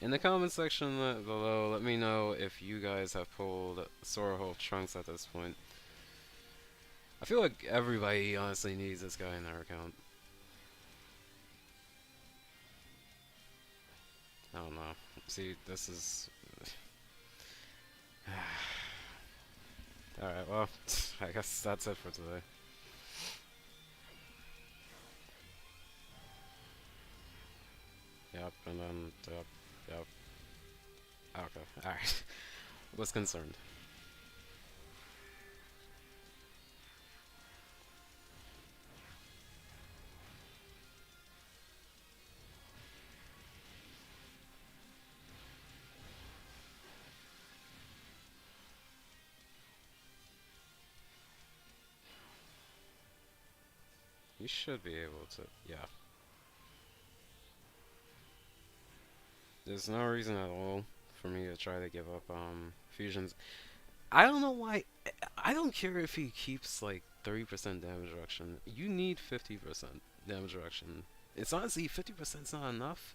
In the comment section below, let me know if you guys have pulled Sora Hulk Trunks at this point. I feel like everybody honestly needs this guy in their account. I don't know. See, this is... Alright, well, I guess that's it for today. Yep, and then, yep. Okay, alright. Was concerned. You should be able to, yeah. There's no reason at all for me to try to give up fusions. I don't know why. I don't care if he keeps like 30% damage reduction. You need 50% damage reduction. It's honestly 50% is not enough,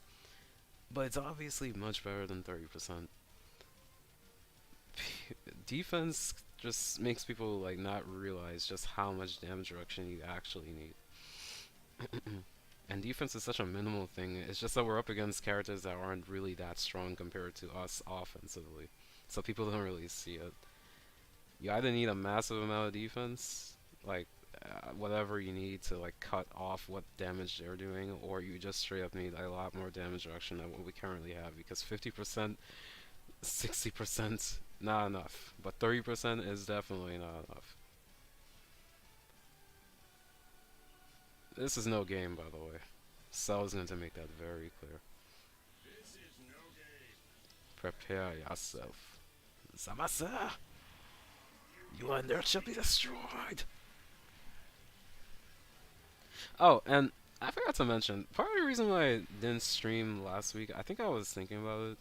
but it's obviously much better than 30%. Defense just makes people like not realize just how much damage reduction you actually need. And defense is such a minimal thing. It's just that we're up against characters that aren't really that strong compared to us offensively. So people don't really see it. You either need a massive amount of defense, like whatever you need to like cut off what damage they're doing, or you just straight up need a lot more damage reduction than what we currently have. Because 50%, 60%, not enough. But 30% is definitely not enough. This is no game, by the way. Cell is going to make that very clear. Prepare yourself. Zamasa! Your nerd shall be destroyed! Oh, and I forgot to mention, part of the reason why I didn't stream last week, I think I was thinking about it,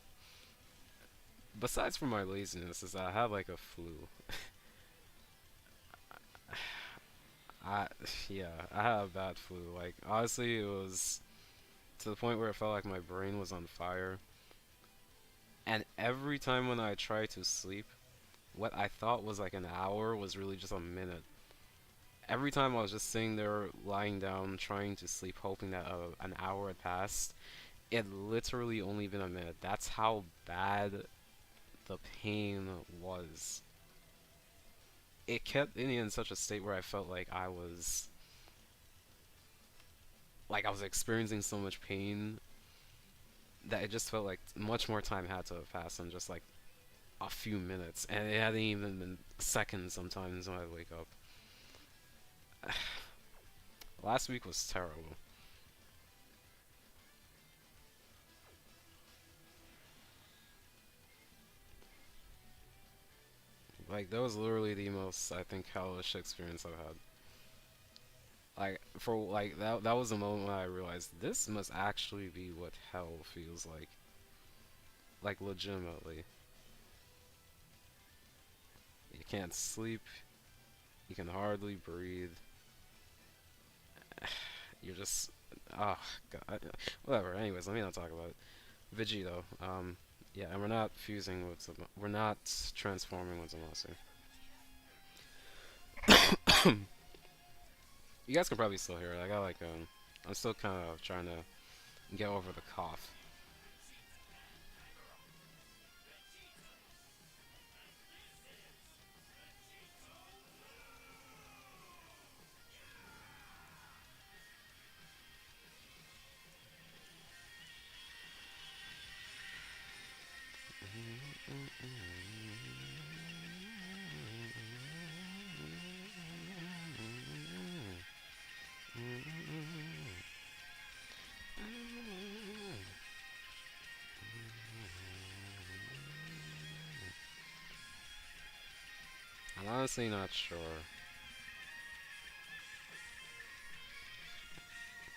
besides for my laziness, is that I had like a flu. I, yeah, I had a bad flu. Like, honestly, it was to the point where it felt like my brain was on fire. And every time when I tried to sleep, what I thought was like an hour was really just a minute. Every time I was just sitting there lying down trying to sleep, hoping that an hour had passed, it literally only been a minute. That's how bad the pain was. It kept me in such a state where I felt like I was experiencing so much pain that it just felt like much more time had to have passed than just like a few minutes, and it hadn't even been seconds sometimes when I wake up. Last week was terrible. Like that was literally the most I think hellish experience I've had. Like for like that was the moment when I realized this must actually be what hell feels like. Like legitimately. You can't sleep, you can hardly breathe. You're just oh god. Whatever. Anyways, let me not talk about it. Vegito. Yeah, and we're not fusing with we're not transforming with Zamasu. You guys can probably still hear it. I got like I'm still kind of trying to get over the cough. I'm honestly not sure.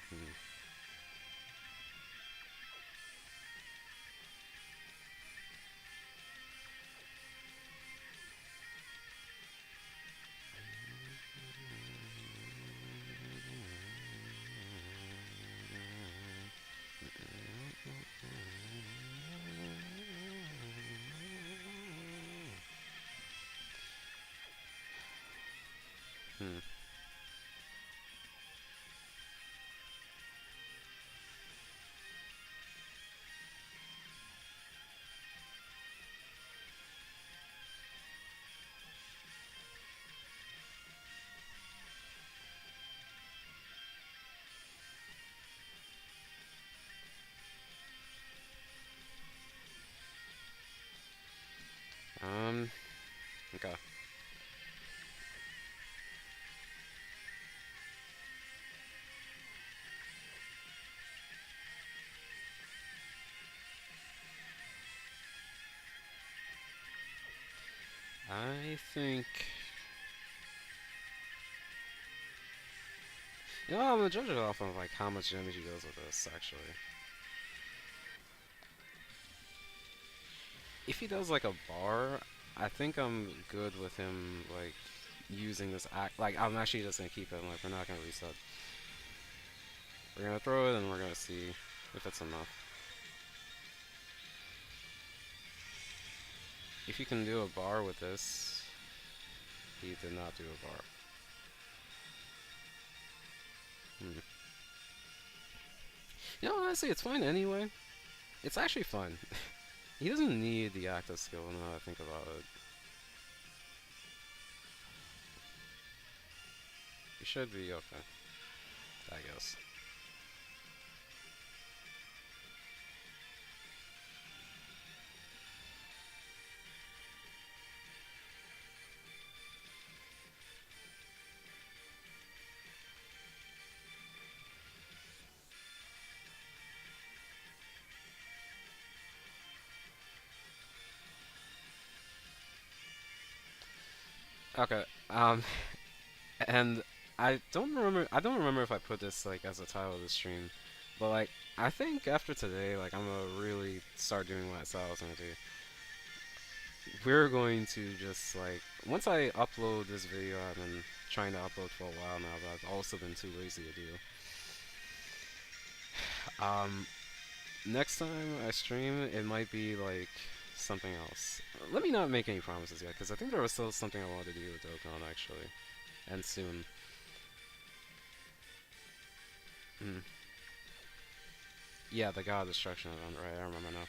Hmm. Hmm. Um. Okay. I think. You know, I'm gonna judge it off of like how much damage he does with this. Actually, if he does like a bar, I think I'm good with him like using this act. Like I'm actually just gonna keep it. Like we're not gonna reset. We're gonna throw it and we're gonna see if it's enough. If you can do a bar with this, he did not do a bar. Hmm. You know, honestly, it's fine anyway. It's actually fun. He doesn't need the active skill now that I think about it. He should be okay, I guess. Okay. And I don't remember if I put this like as a title of the stream, but like I think after today, like I'm gonna really start doing what I said I was gonna do. We're going to just like once I upload this video, I've been trying to upload for a while now, but I've also been too lazy to do. Next time I stream, it might be like something else. Let me not make any promises yet, because I think there was still something I wanted to do with Dokkan actually, and soon. Mm. Yeah, the God of Destruction event, right? I remember now.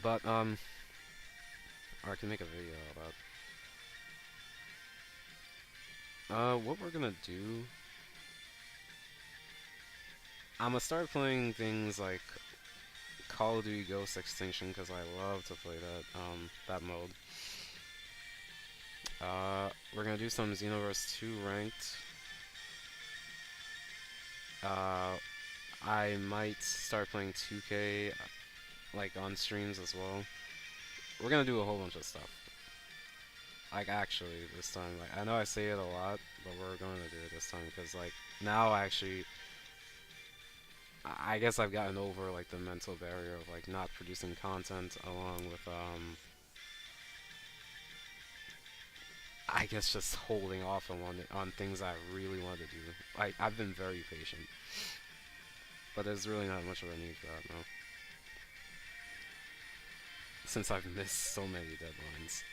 But or I can make a video about. What we're gonna do? I'm gonna start playing things like Call of Duty Ghost Extinction because I love to play that mode. We're gonna do some Xenoverse 2 ranked. Uh, I might start playing 2K like on streams as well. We're gonna do a whole bunch of stuff. Like actually this time, like I know I say it a lot, but we're going to do it this time because like now actually I guess I've gotten over like the mental barrier of like not producing content along with I guess just holding off on things I really want to do. Like I've been very patient, but there's really not much of a need for that now since I've missed so many deadlines.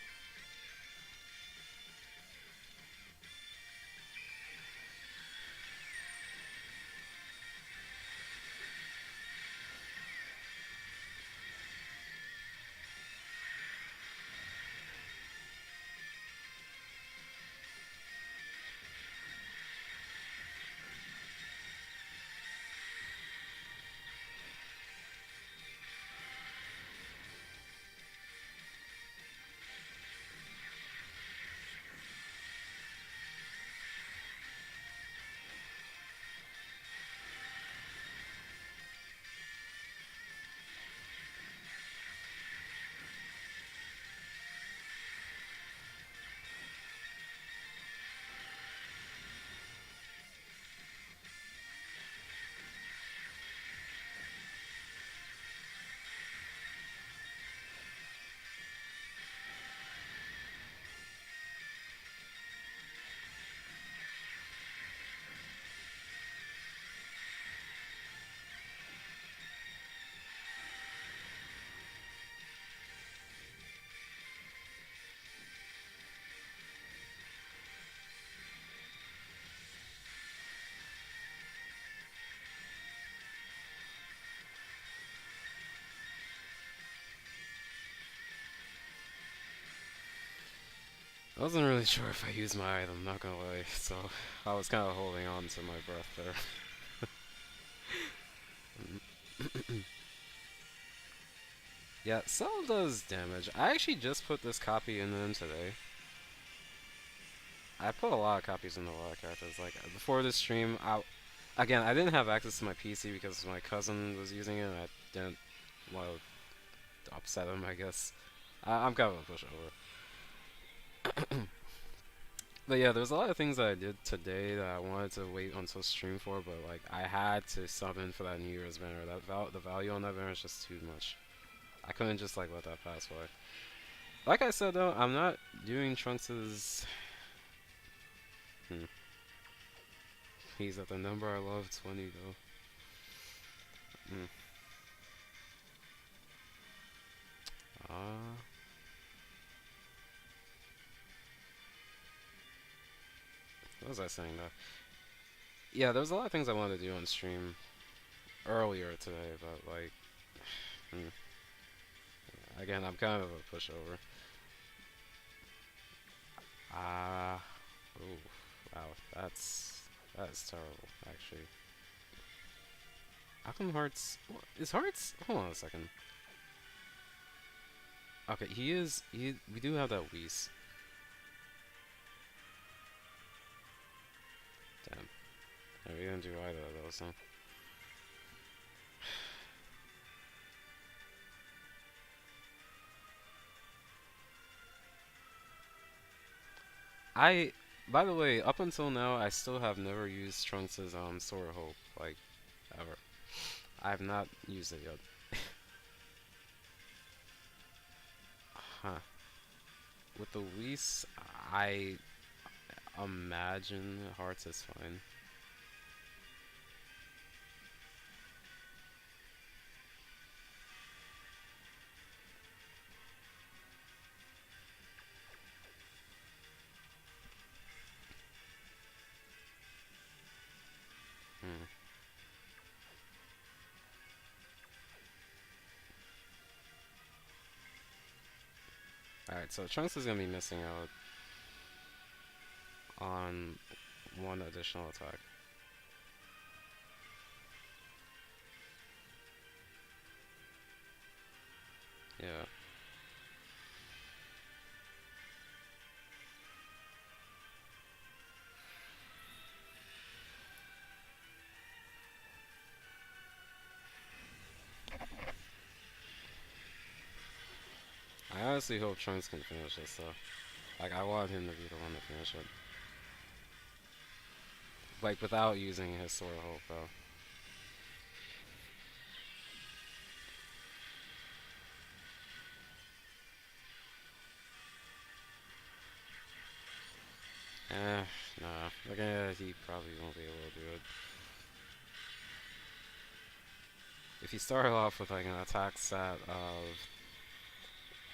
I wasn't really sure if I used my item, not gonna lie, so I was kind of holding on to my breath there. Yeah, Cell does damage. I actually just put this copy in them today. I put a lot of copies into a lot of characters. Like before this stream, I didn't have access to my PC because my cousin was using it. And I didn't want to upset him. I guess I'm kind of a pushover. But yeah, there's a lot of things that I did today that I wanted to wait until stream for, but like I had to summon for that New Year's banner. The value on that banner is just too much. I couldn't just like let that pass by. Like I said though, I'm not doing Trunks's. Hmm. He's at the number I love, 20 though. Hmm. Uh, what was I saying though? Yeah, there was a lot of things I wanted to do on stream earlier today, but like, hmm. Again, I'm kind of a pushover. Ah, ooh, wow, that's terrible, actually. How come Hearts? Is Hearts? Hold on a second. Okay, he is. We do have that Whis. Damn. Are we gonna do either of those? Huh? I. By the way, up until now, I still have never used Trunks' Sword of Hope, like ever. I have not used it yet. Huh. With the Whis, I imagine Hearts is fine. Hmm. Alright, so Trunks is gonna be missing out on one additional attack. Yeah. I honestly hope Trunks can finish this though. Like I want him to be the one to finish it. Like without using his Sword of Hope though. Nah. Like he probably won't be able to do it. If he started off with like an attack stat of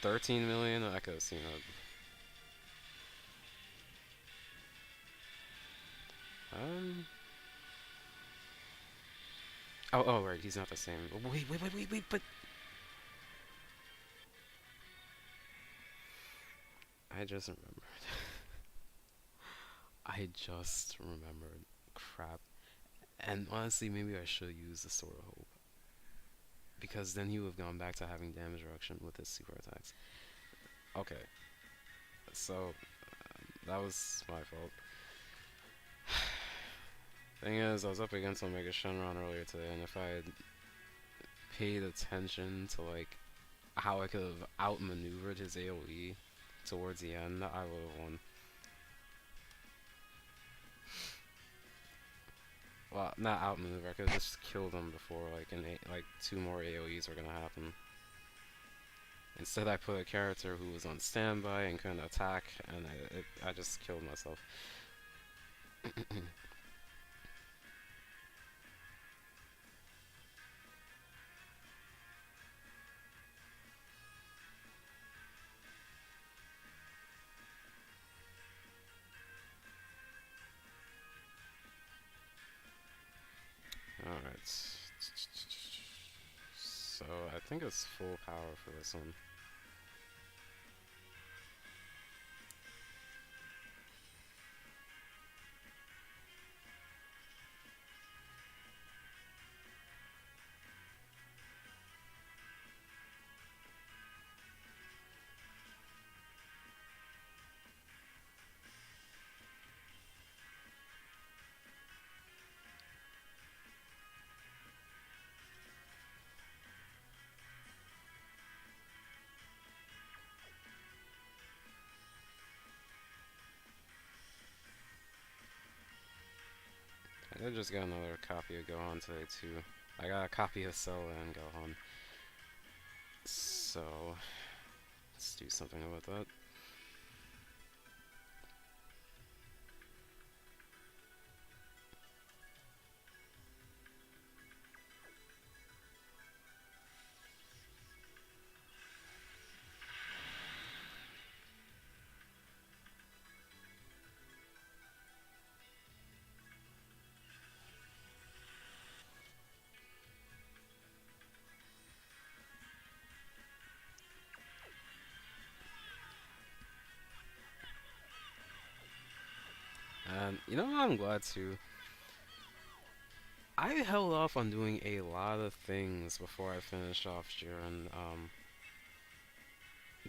13 million, I could have seen it. Um. Oh, right. He's not the same. Wait. But I just remembered. I just remembered. Crap. And honestly, maybe I should use the Sword of Hope because then he would have gone back to having damage reduction with his super attacks. Okay. So that was my fault. Thing is, I was up against Omega Shenron earlier today, and if I had paid attention to like how I could have outmaneuvered his AoE towards the end, I would have won. Well, not outmaneuver. I could have just killed him before like two more AoEs were gonna happen. Instead, I put a character who was on standby and couldn't attack, and I just killed myself. Alright. So, I think it's full power for this one. I did just get another copy of Gohan today, too. I got a copy of Cell and Gohan. So let's do something about that. And you know what I'm glad to? I held off on doing a lot of things before I finished off during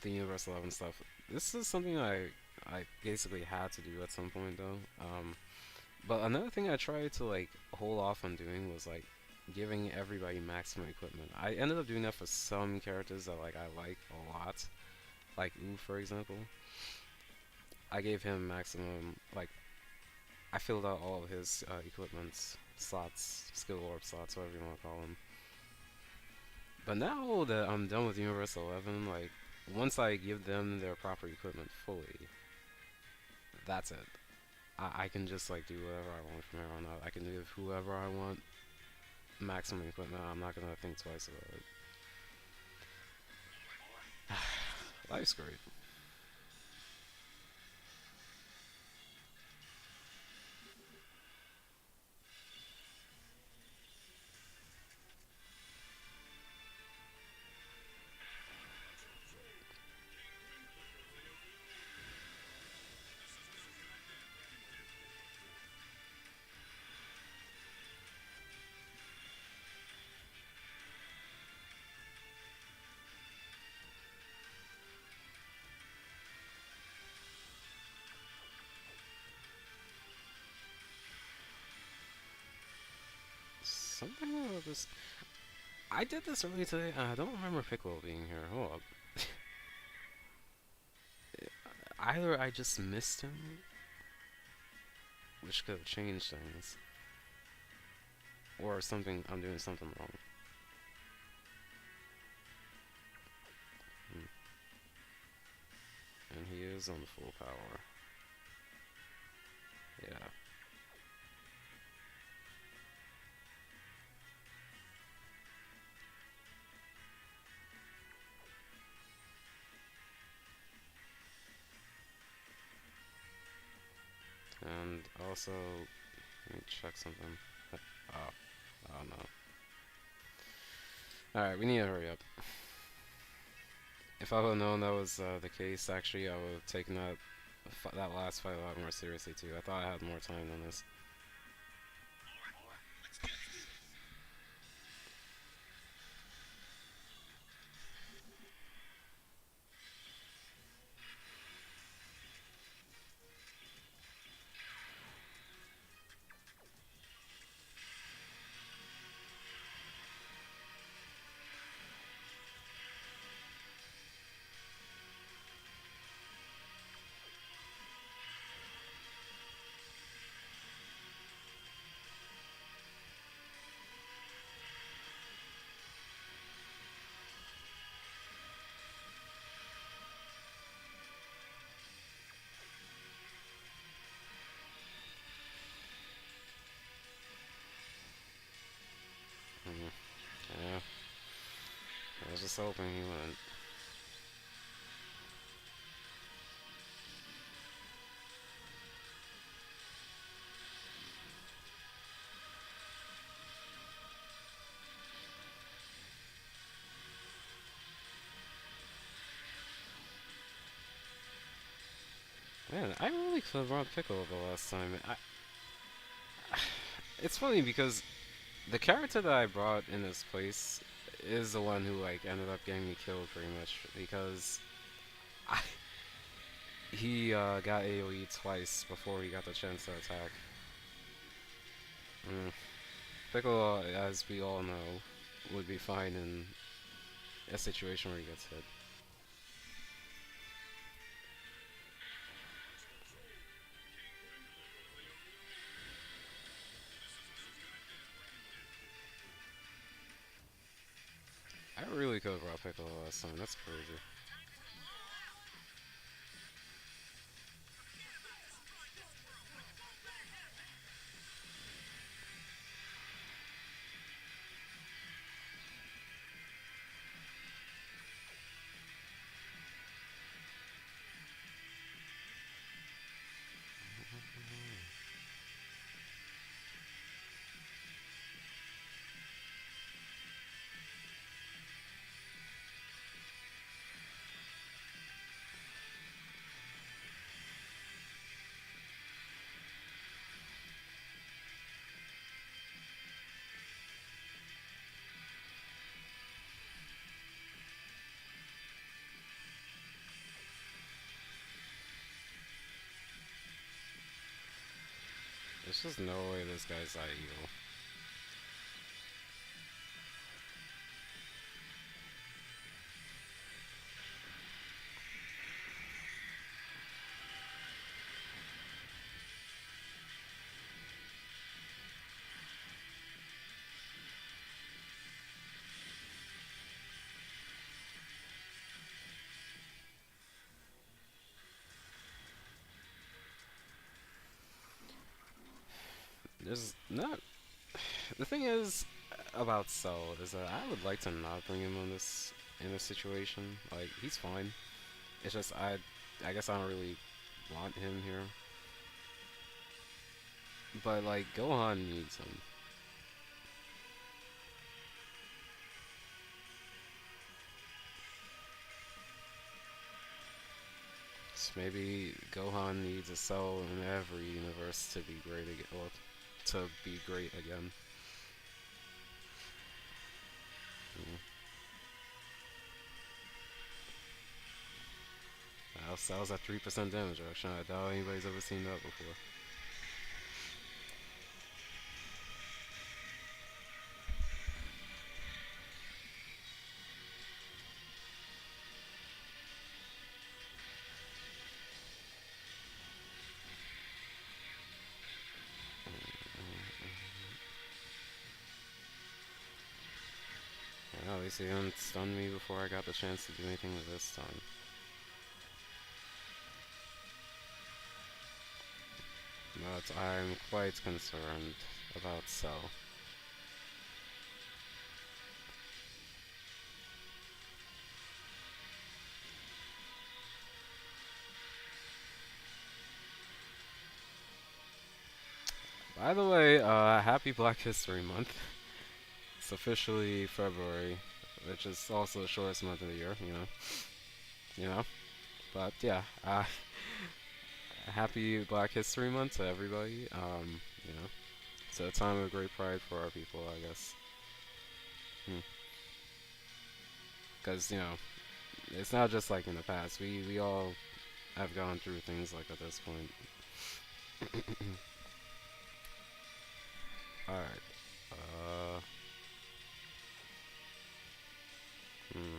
the Universe 11 stuff. This is something I basically had to do at some point though. But another thing I tried to like hold off on doing was like giving everybody maximum equipment. I ended up doing that for some characters that like I like a lot, like Ooh for example. I gave him maximum like I filled out all of his equipment slots, skill orb slots, whatever you want to call them. But now that I'm done with Universe 11, like once I give them their proper equipment fully, that's it. I can just like do whatever I want from here on out. I can give whoever I want maximum equipment. I'm not gonna think twice about it. Life's great. Something about this. I did this earlier today. I don't remember Piccolo being here. Hold up. Either I just missed him, which could have changed things, or something. I'm doing something wrong. Hmm. And he is on full power. Yeah. And also, let me check something. Oh, oh no. Alright, we need to hurry up. If I would have known that was the case, actually, I would have taken that last fight a lot more seriously too. I thought I had more time than this. Hmm. Yeah, I was just hoping he wouldn't. Man, I really could have brought Piccolo the last time. It's funny because the character that I brought in his place is the one who like ended up getting me killed pretty much because I, he got AoE twice before he got the chance to attack. Mm. Piccolo, as we all know, would be fine in a situation where he gets hit. I really could have brought Piccolo last this time. That's crazy. There's just no way this guy's that evil. There's not. The thing is about Cell is that I would like to not bring him on this in this situation. Like he's fine. It's just I guess I don't really want him here. But like Gohan needs him. So maybe Gohan needs a Cell in every universe to be great again. Well, to be great again. Mm. Cell's at 3% damage reduction. I doubt anybody's ever seen that before. Well, at least he didn't stun me before I got the chance to do anything this time. But I'm quite concerned about Cell. By the way, happy Black History Month. It's officially February, which is also the shortest month of the year, you know. But yeah, happy Black History Month to everybody. It's a time of great pride for our people, I guess. Because it's not just like in the past. We all have gone through things like at this point. All right. Uh. Hmm.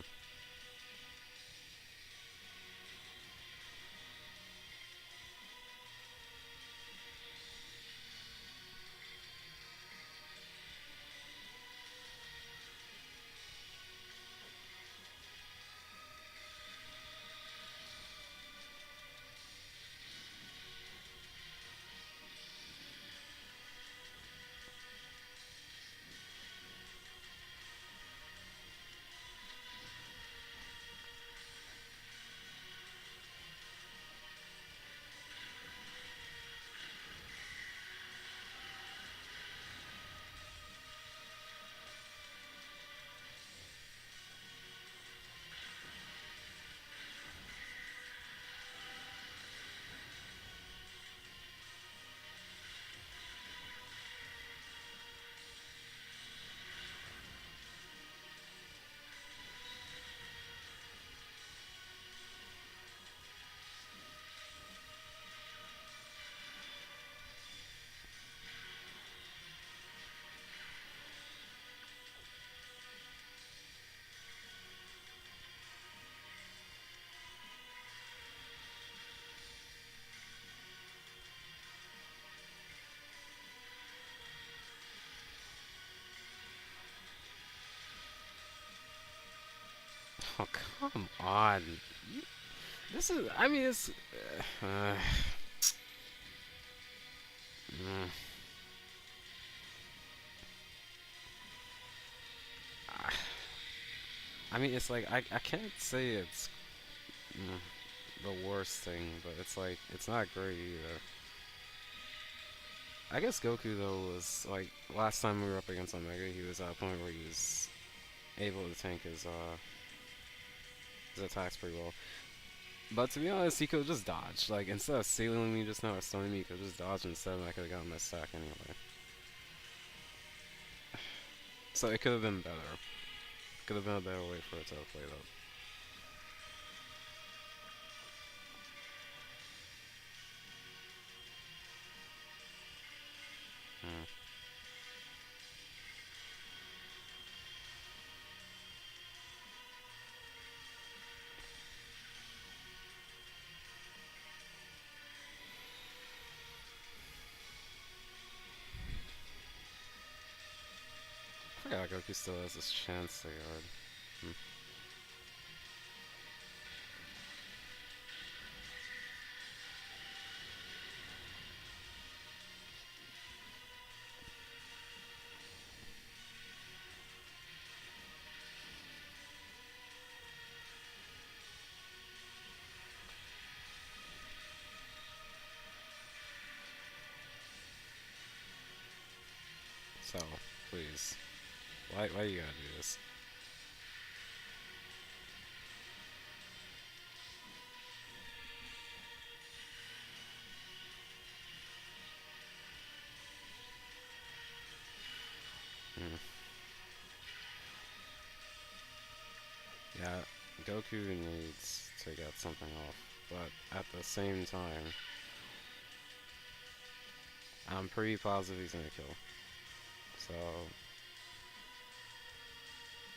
Oh, come on. You- This is, I mean, it's. Mm, I mean, it's like, I can't say it's mm, the worst thing, but it's like, it's not great either. I guess Goku, though, was like, last time we were up against Omega, he was at a point where he was able to tank his attacks pretty well. But to be honest, he could have just dodged. Like, instead of sailing me just now or stunning me, he could have just dodged instead, and I could have gotten my stack anyway. So it could have been better. Could have been a better way for it to have played out. Mm. I forgot Goku still has this chance to guard. Hmm. So, please. Why you gotta do this? Hmm. Yeah, Goku needs to get something off, but at the same time, I'm pretty positive he's gonna kill. So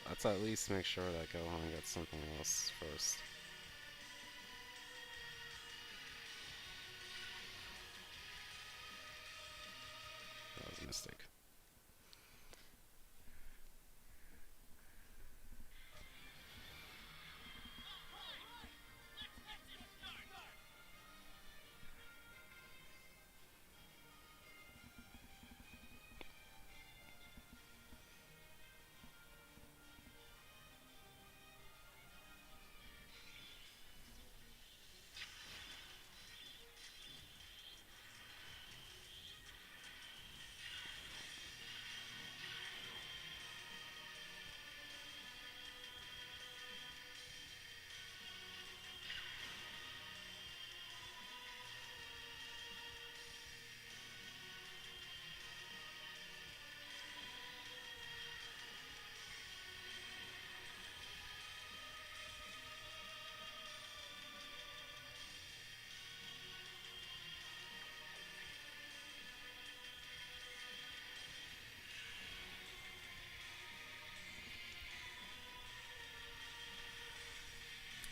let's at least make sure that Gohan gets something else first. That was a mistake.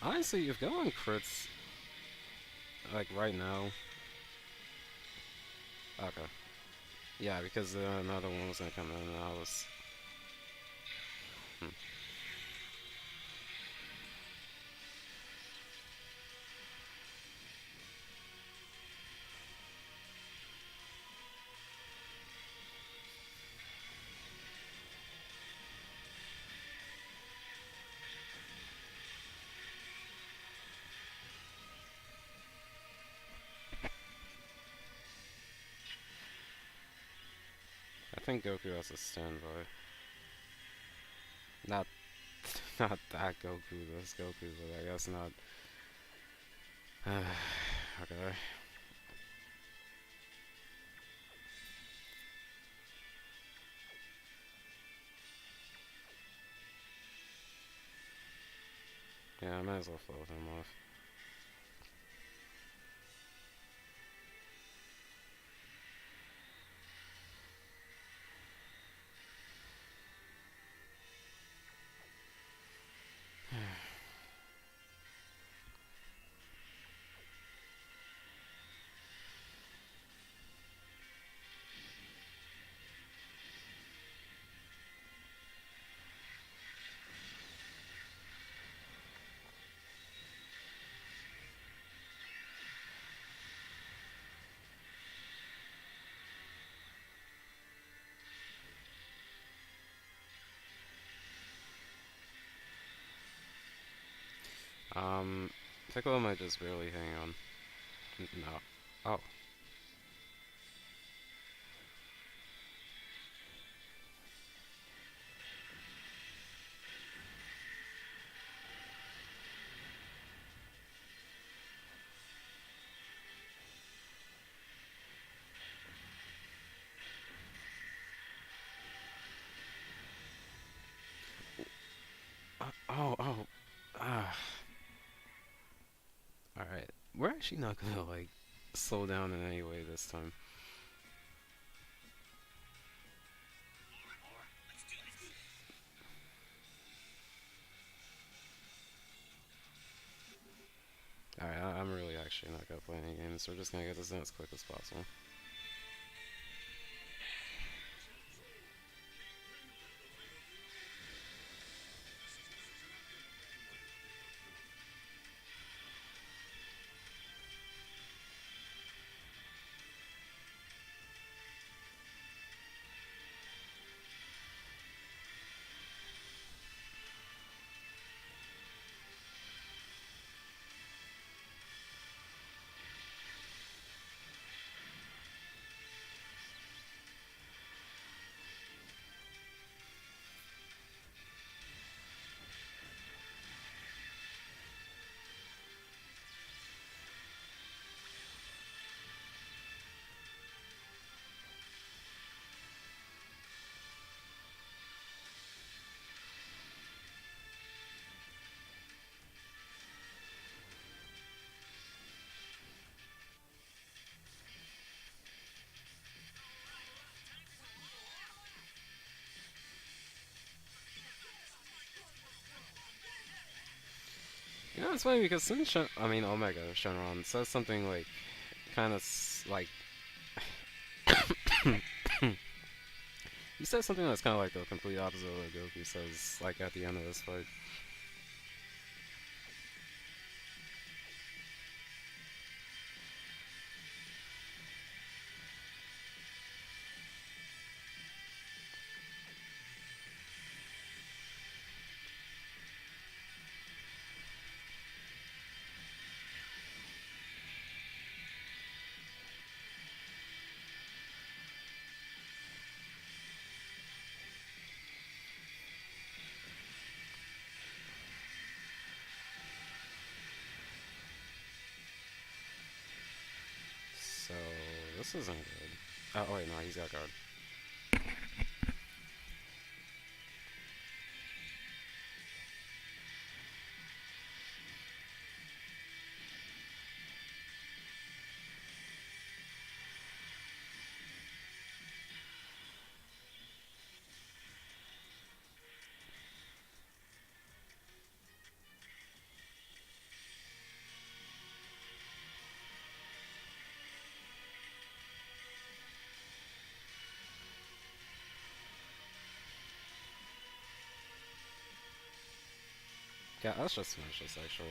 Honestly, if Gohan crits like right now, okay, yeah, because another one was gonna come in, and I was. Hmm. I think Goku has a standby. Not, not that Goku, this Goku, but I guess not. Okay. Yeah, I might as well float him off. Um, Piccolo might just barely hang on. No. Oh. Oh. Ah. Alright. We're actually not gonna, like, slow down in any way this time. Alright, I'm really actually not gonna play any games. We're just gonna get this done as quick as possible. You know, it's funny because since I mean Omega Shenron says something like kind of like he says something that's kind of like the complete opposite of what Goku says like at the end of this fight. So this isn't good. Oh wait, no, he's got guard. Yeah, let's just finish this actually.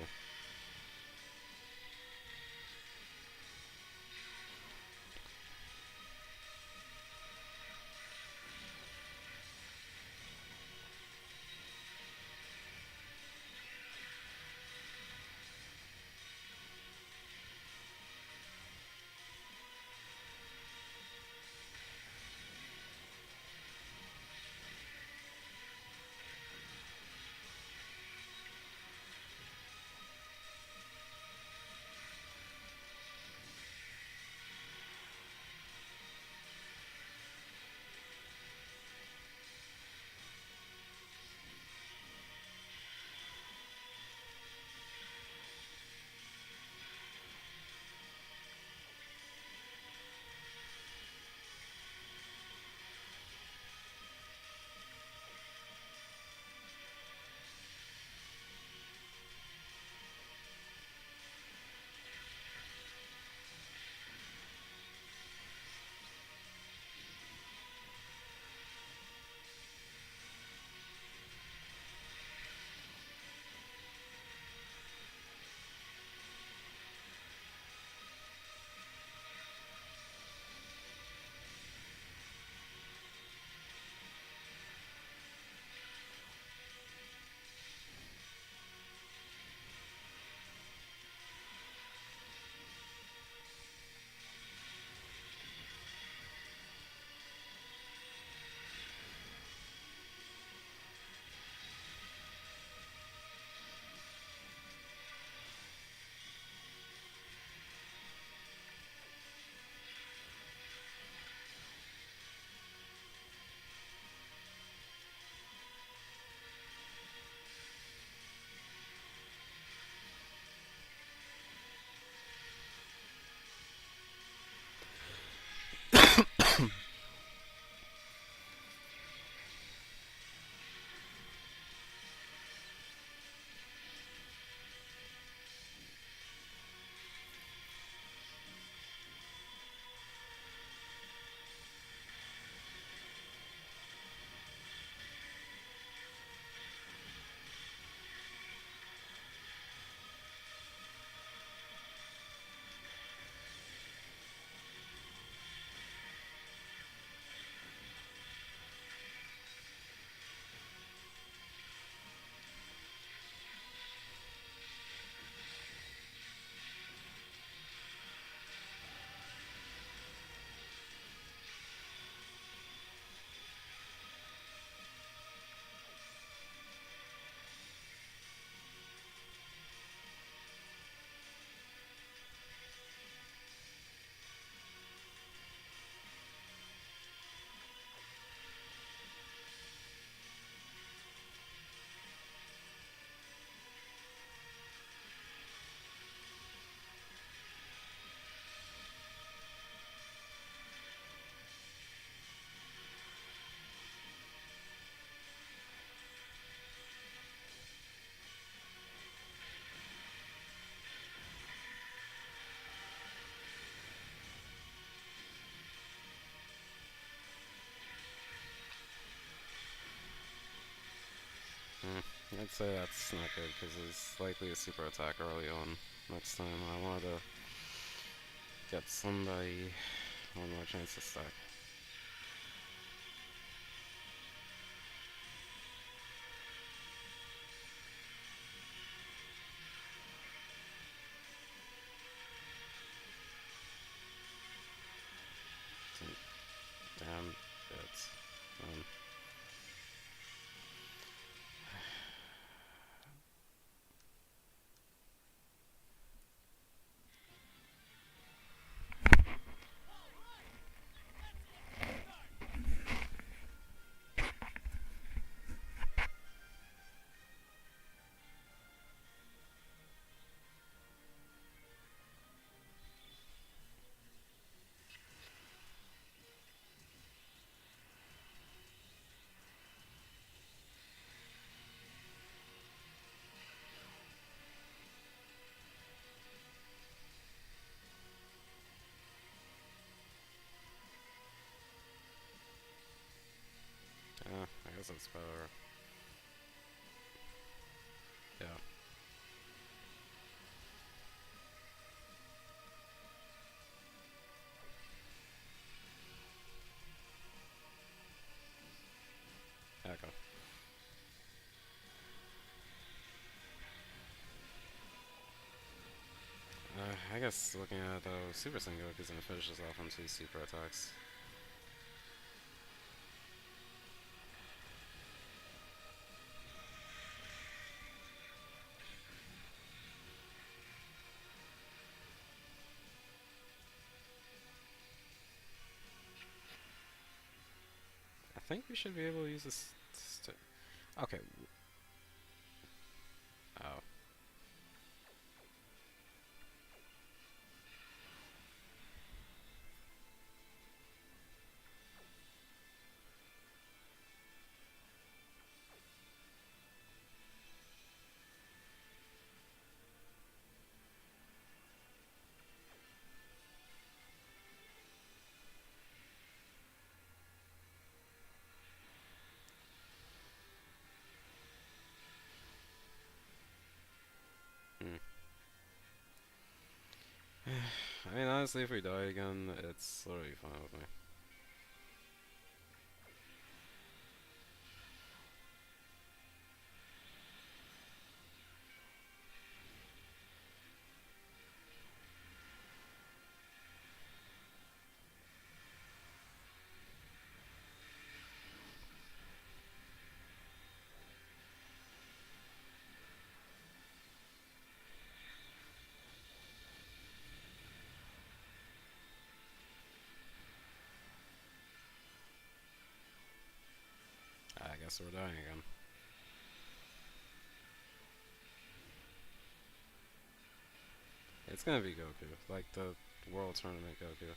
I'd say that's not good because it's likely a super attack early on. Next time I wanted to get somebody one more chance to stack. Damn bits. Um, I guess it's better. Yeah. Echo. I guess looking at Super Sengoku is gonna finish this off on two super attacks. I think we should be able to use this. Okay. Oh. Hmm. I mean, honestly, if we die again, it's literally fine with me. I guess we're dying again. It's gonna be Goku, like the World Tournament Goku.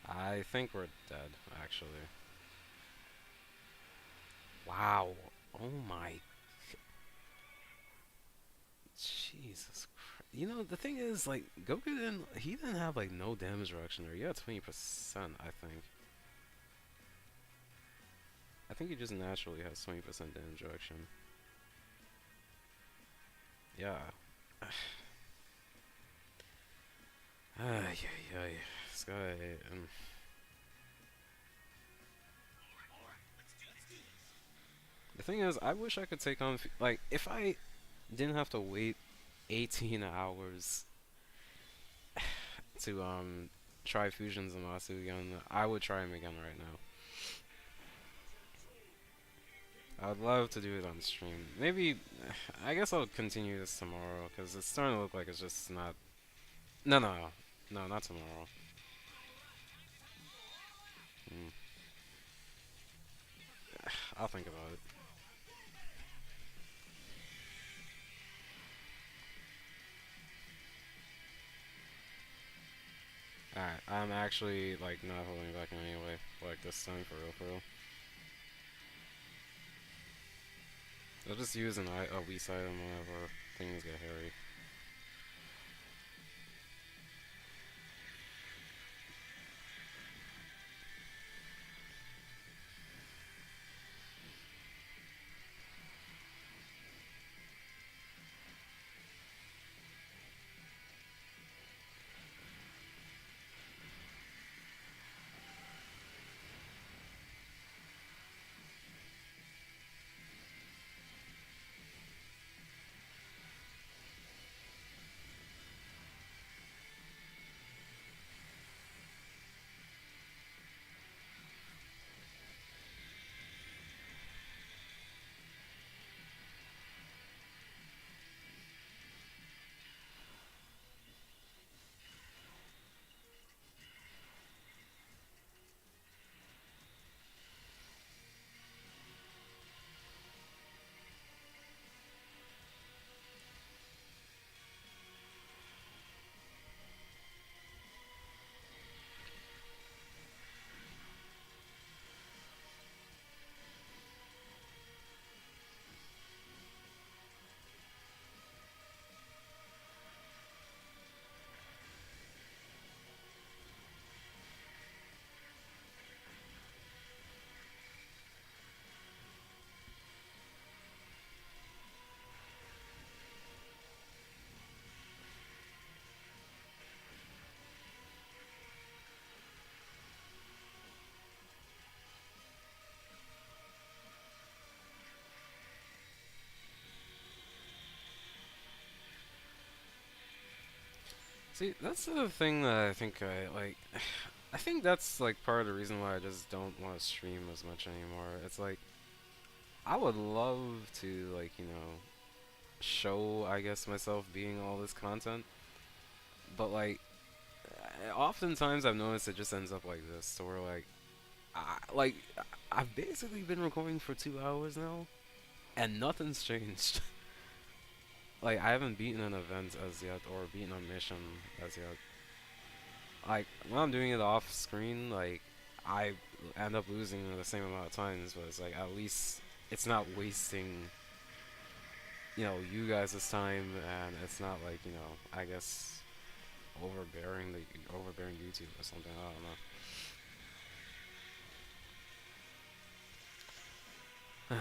I think we're dead, actually. Wow. Oh my. Jesus Christ. You know, the thing is, like, Goku he didn't have, like, no damage reduction there. He had 20%, I think. I think he just naturally has 20% damage reduction. Yeah. Ay, ay, ay. This guy, the thing is, I wish I could take on, like, if I didn't have to wait 18 hours to, try Fusions and Masu again, I would try him again right now. I would love to do it on stream. Maybe, I guess I'll continue this tomorrow, because it's starting to look like it's just not. No, no, no. No, not tomorrow. Mm, I'll think about it. Alright, I'm actually like not holding back in any way. Like this time, for real, for real. I'll just use a weak item whenever things get hairy. See, that's the thing that I think I like. I think that's like part of the reason why I just don't want to stream as much anymore. It's like I would love to like show I guess myself being all this content, but like oftentimes I've noticed it just ends up like this. So we're like I've basically been recording for 2 hours now, and nothing's changed. Like I haven't beaten an event as yet or beaten a mission as yet. Like when I'm doing it off screen, like I end up losing the same amount of times, but it's like at least it's not wasting you guys' time, and it's not like I guess overbearing YouTube or something. I don't know.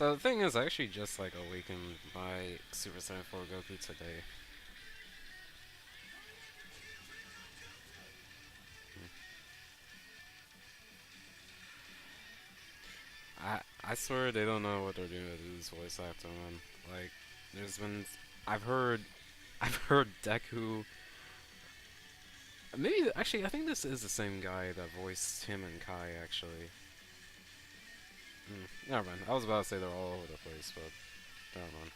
So the thing is, I actually just like awakened my Super Saiyan 4 Goku today. I swear they don't know what they're doing with this voice actor, man. Like, there's been, I've heard, I've heard Deku. Maybe actually, I think this is the same guy that voiced him and Kai actually. Never mind. I was about to say they're all over the place, but never mind.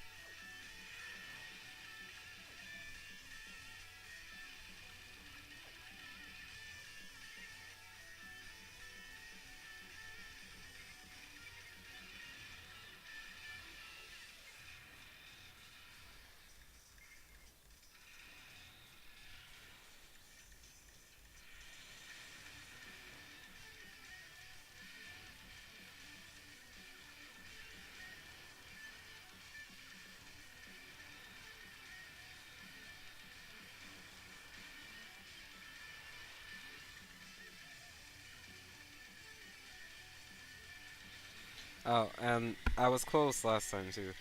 Oh, and I was close last time too.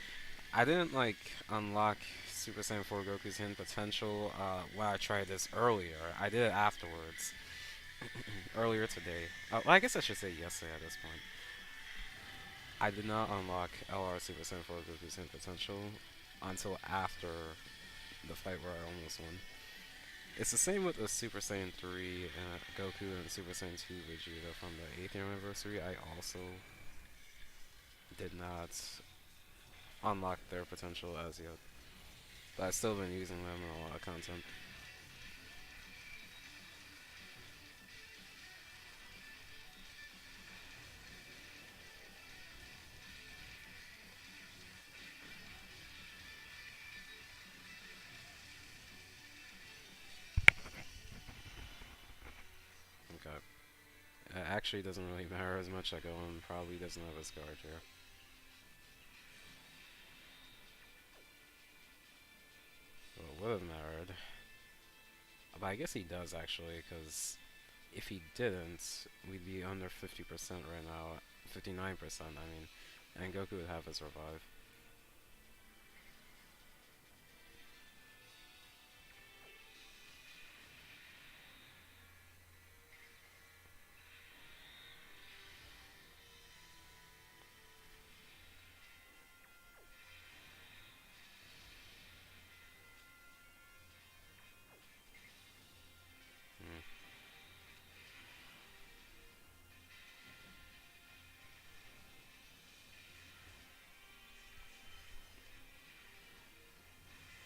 I didn't like unlock Super Saiyan 4 Goku's hidden potential when I tried this earlier. I did it afterwards, earlier today. Well, I guess I should say yesterday at this point. I did not unlock LR Super Saiyan 4 Goku's hidden potential until after the fight where I almost won. It's the same with the Super Saiyan 3 Goku and Super Saiyan 2 Vegeta from the 8th anniversary. I also did not unlock their potential as yet. But I've still been using them in a lot of content. Okay. It actually doesn't really matter as much. Gohan probably doesn't have his guard here. Well, it would have mattered. But I guess he does actually, because if he didn't, we'd be under 50% right now. 59%, I mean. And Goku would have his revive. Hmm.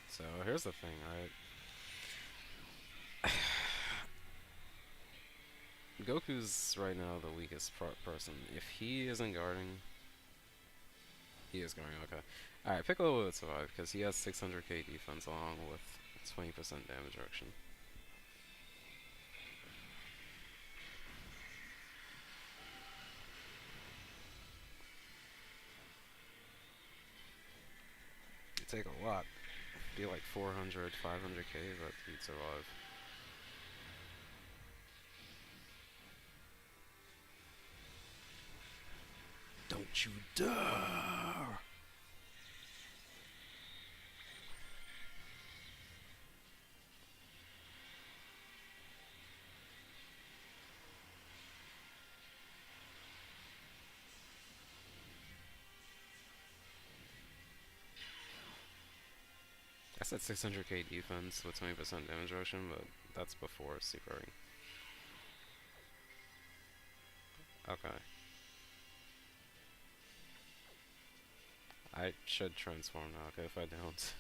So here's the thing, right? Goku's right now the weakest person. If he isn't guarding, he is guarding. Okay. Alright, Piccolo would survive because he has 600k defense along with 20% damage reduction. It'd take a lot. Be like 400, 500k, but he'd survive. Don't you dare! I said 600k defense with 20% damage reduction, but that's before Super Ring. Okay. I should transform now, okay, if I don't.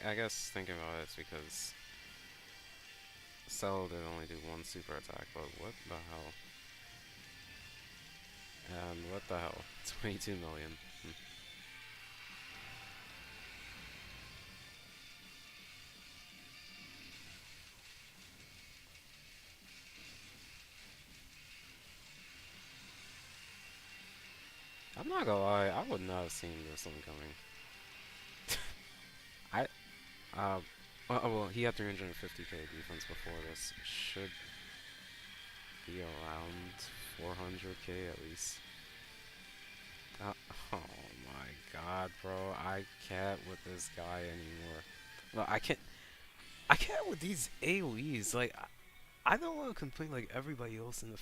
I guess thinking about it, it's because Cell did only do one super attack, but what the hell? And what the hell? 22 million. Hmm. I'm not gonna lie, I would not have seen this one coming. I, uh, well, he had 350k defense before this. Should be around 400k at least. Uh, oh my god, bro. I can't with this guy anymore. No, I can't with these AoEs. Like, I don't want to complain like everybody else in the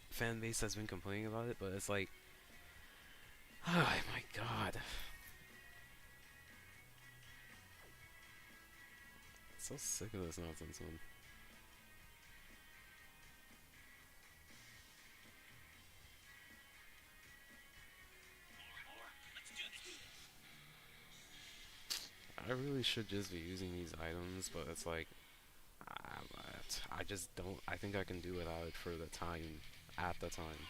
fan base has been complaining about it, but it's like, oh my god. So sick of this nonsense, man. I really should just be using these items, but it's like, I, I just don't. I think I can do without it for the time, at the time.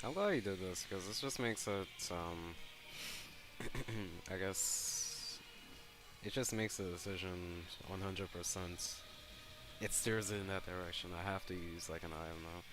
I'm glad you did this because this just makes it, I guess, it just makes the decision 100%. It steers it in that direction. I have to use like an item now.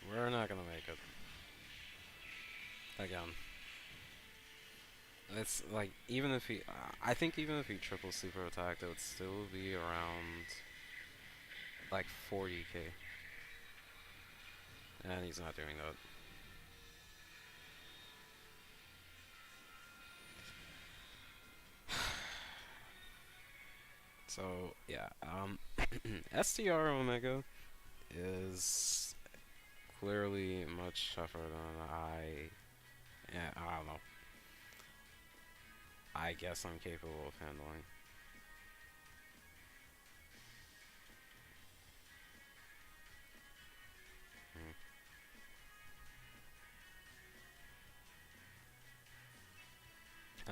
We're not gonna make it again. It's like even if he, I think even if he triple super attacked, it would still be around like 40k, and he's not doing that. So yeah, STR Omega is clearly much tougher than yeah, I don't know. I guess I'm capable of handling. Hmm.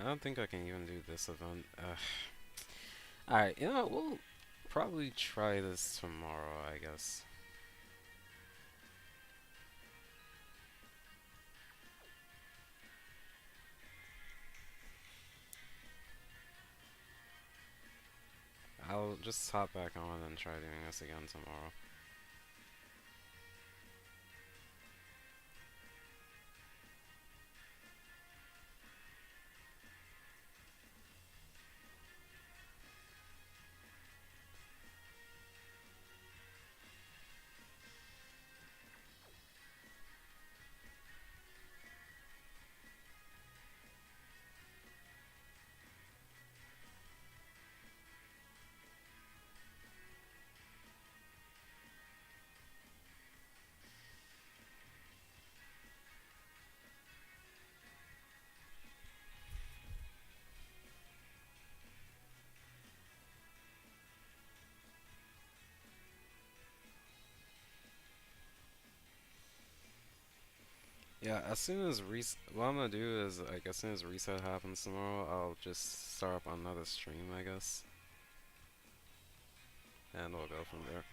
I don't think I can even do this event. Alright, you know, we'll probably try this tomorrow, I guess. I'll just hop back on and try doing this again tomorrow. Yeah, as soon as what I'm gonna do is, like, as soon as reset happens tomorrow, I'll just start up another stream, I guess, and we'll go from there.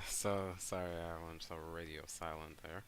So sorry, I went so radio silent there.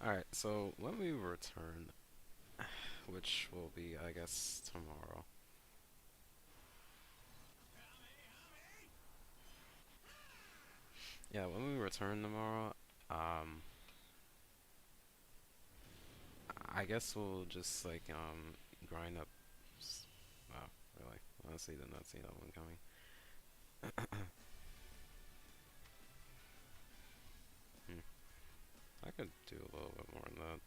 All right, so when we return, which will be, I guess, tomorrow. Yeah, when we return tomorrow, um, I guess we'll just like grind up. Wow, really? Honestly, did not see that one coming. Hmm. I could do a little bit more than that.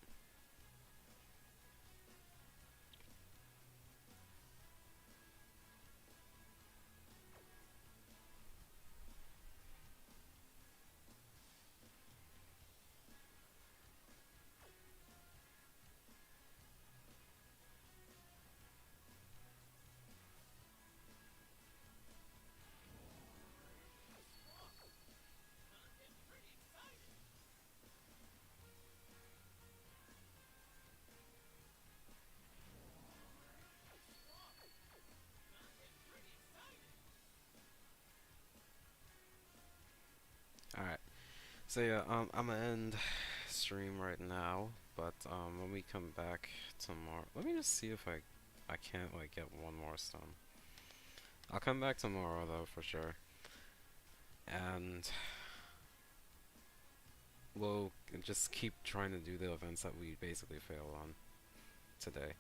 All right. So yeah, I'm gonna end stream right now, but when we come back tomorrow, let me just see if I can't like get one more stone. I'll come back tomorrow though for sure, and we'll just keep trying to do the events that we basically failed on today.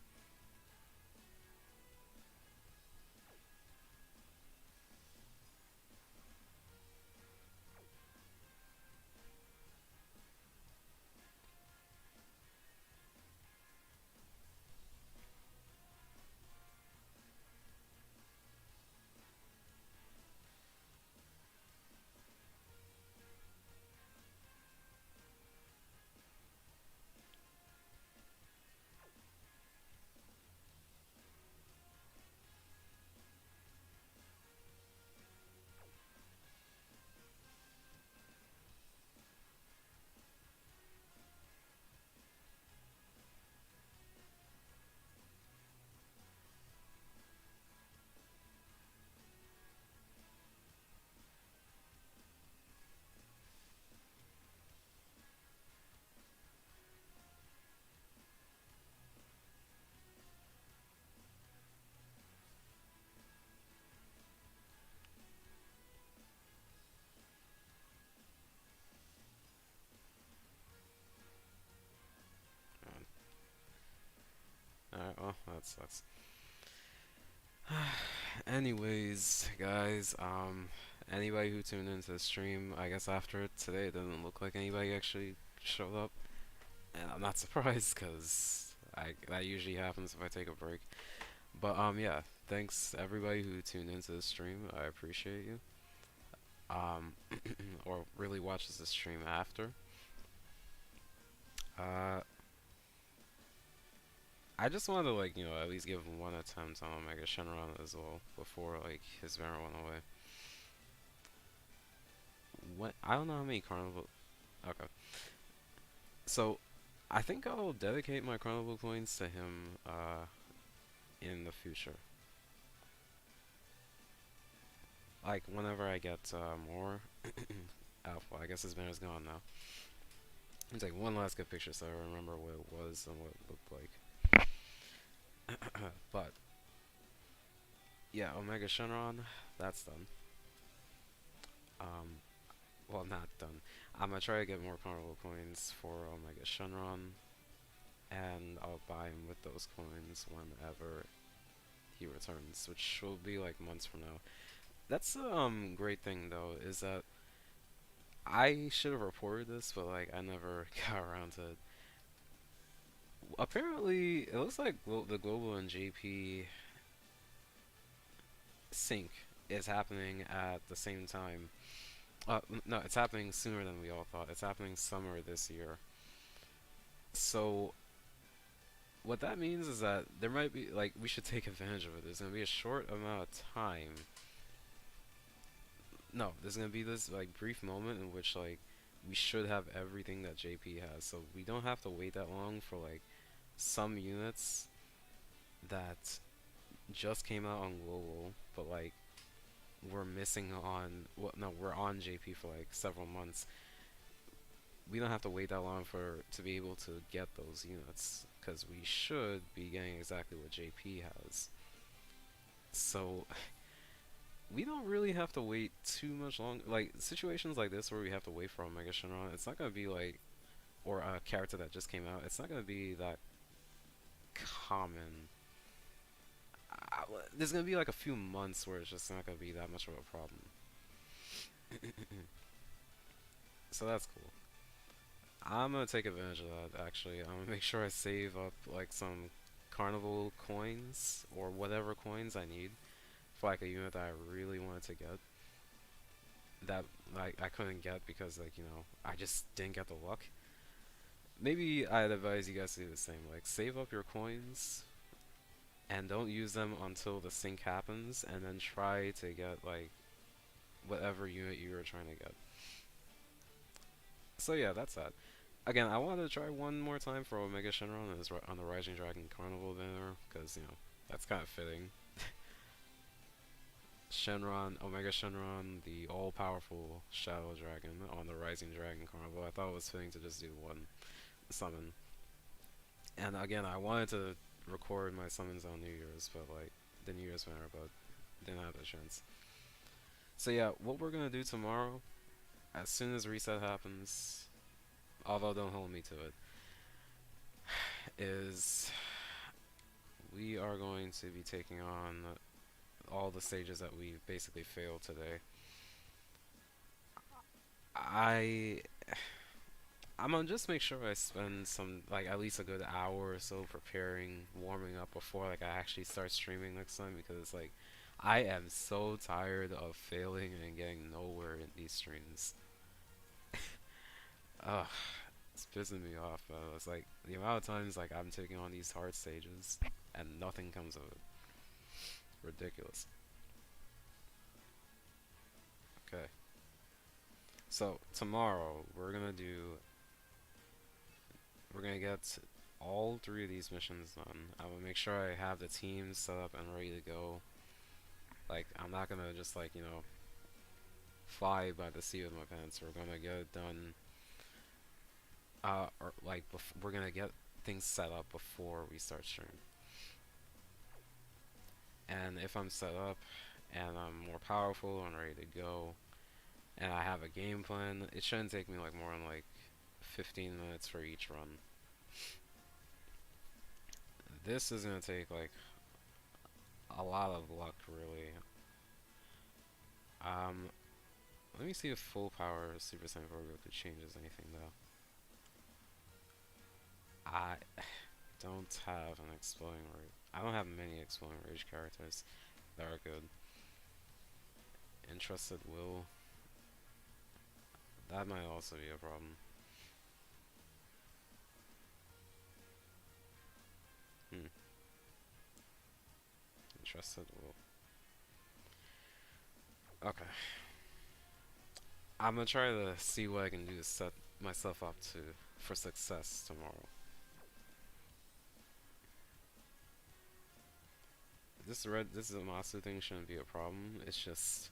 Alright, well that sucks. Anyways, guys, anybody who tuned into the stream, I guess after it today, it doesn't look like anybody actually showed up, and I'm not surprised because I that usually happens if I take a break. But yeah, thanks everybody who tuned into the stream. I appreciate you. Um, or really watches the stream after. Uh, I just wanted to like at least give one attempt on Mega Shenron as well before like his Baron went away. What I don't know how many Carnival. Okay, so I think I'll dedicate my Carnival coins to him in the future. Like whenever I get more. Alpha, I guess his banner's gone now. Let me take one last good picture so I remember what it was and what it looked like. But yeah, Omega Shenron, that's done. Um, well, not done. I'm gonna try to get more carnival coins for Omega Shenron, and I'll buy him with those coins whenever he returns, which will be like months from now. That's the great thing though, is that I should have reported this, but like I never got around to it. Apparently, it looks like the Global and JP sync is happening at the same time. No, it's happening sooner than we all thought. It's happening summer this year. So what that means is that there might be like we should take advantage of it. There's gonna be a short amount of time. No, there's gonna be this like brief moment in which like we should have everything that JP has. So we don't have to wait that long for like some units that just came out on global, but like we're missing on well, no, we're on JP for like several months. We don't have to wait that long for to be able to get those units because we should be getting exactly what JP has. So we don't really have to wait too much long. Like situations like this where we have to wait for Omega Shenron, it's not gonna be like or a character that just came out. It's not gonna be that common. There's gonna be like a few months where it's just not gonna be that much of a problem. So that's cool. I'm gonna take advantage of that actually. I'm gonna make sure I save up like some carnival coins or whatever coins I need for like a unit that I really wanted to get that like I couldn't get because like I just didn't get the luck. Maybe I'd advise you guys to do the same. Like save up your coins and don't use them until the sync happens, and then try to get like whatever unit you were trying to get. So yeah, that's that. Again, I wanted to try one more time for Omega Shenron on the Rising Dragon Carnival banner, because, that's kind of fitting. Shenron, Omega Shenron, the all-powerful Shadow Dragon on the Rising Dragon Carnival. I thought it was fitting to just do one summon. And again, I wanted to record my summons on New Year's, but like, the New Year's banner, but didn't have the chance. So yeah, what we're gonna do tomorrow, as soon as reset happens, although don't hold me to it, is we are going to be taking on all the stages that we basically failed today. I I'm gonna just make sure I spend some like at least a good hour or so preparing, warming up before like I actually start streaming next time because like I am so tired of failing and getting nowhere in these streams. Ugh, it's pissing me off. It's like the amount of times like I'm taking on these hard stages and nothing comes of it. Ridiculous. Okay. So tomorrow we're gonna get all three of these missions done. I'm gonna make sure I have the teams set up and ready to go. Like I'm not gonna just like fly by the seat of my pants. We're gonna get it done. Or like we're gonna get things set up before we start stream. And if I'm set up and I'm more powerful and ready to go, and I have a game plan, it shouldn't take me like more than like 15 minutes for each run. This is gonna take like a lot of luck, really. Um, Let me see if full power Super Saiyan 4 Goku changes anything though. I don't have an exploding rage. I don't have many exploding rage characters that are good. Entrusted will. That might also be a problem. Hmm. Entrusted will. Okay. I'm gonna try to see what I can do to set myself up for success tomorrow. This Zamasu thing shouldn't be a problem. It's just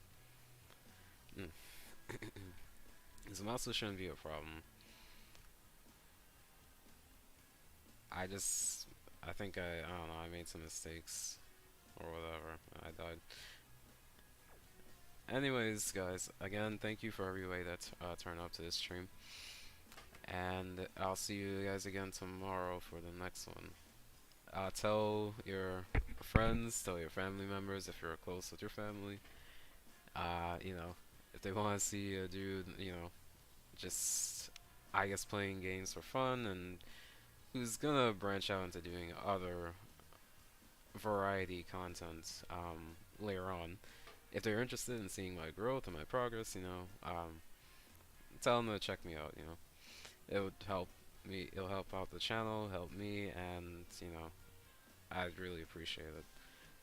Zamasu shouldn't be a problem. I think I don't know, I made some mistakes. or whatever. I died. Anyways, guys, again, thank you for everybody that turned up to this stream, and I'll see you guys again tomorrow for the next one. Tell your friends, tell your family members if you're close with your family. You know, if they want to see a dude, just I guess playing games for fun and who's gonna branch out into doing other variety content later on. If they're interested in seeing my growth and my progress, tell them to check me out. It would help me. It'll help out the channel, help me, and I'd really appreciate it.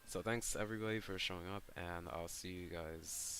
So thanks everybody for showing up, and I'll see you guys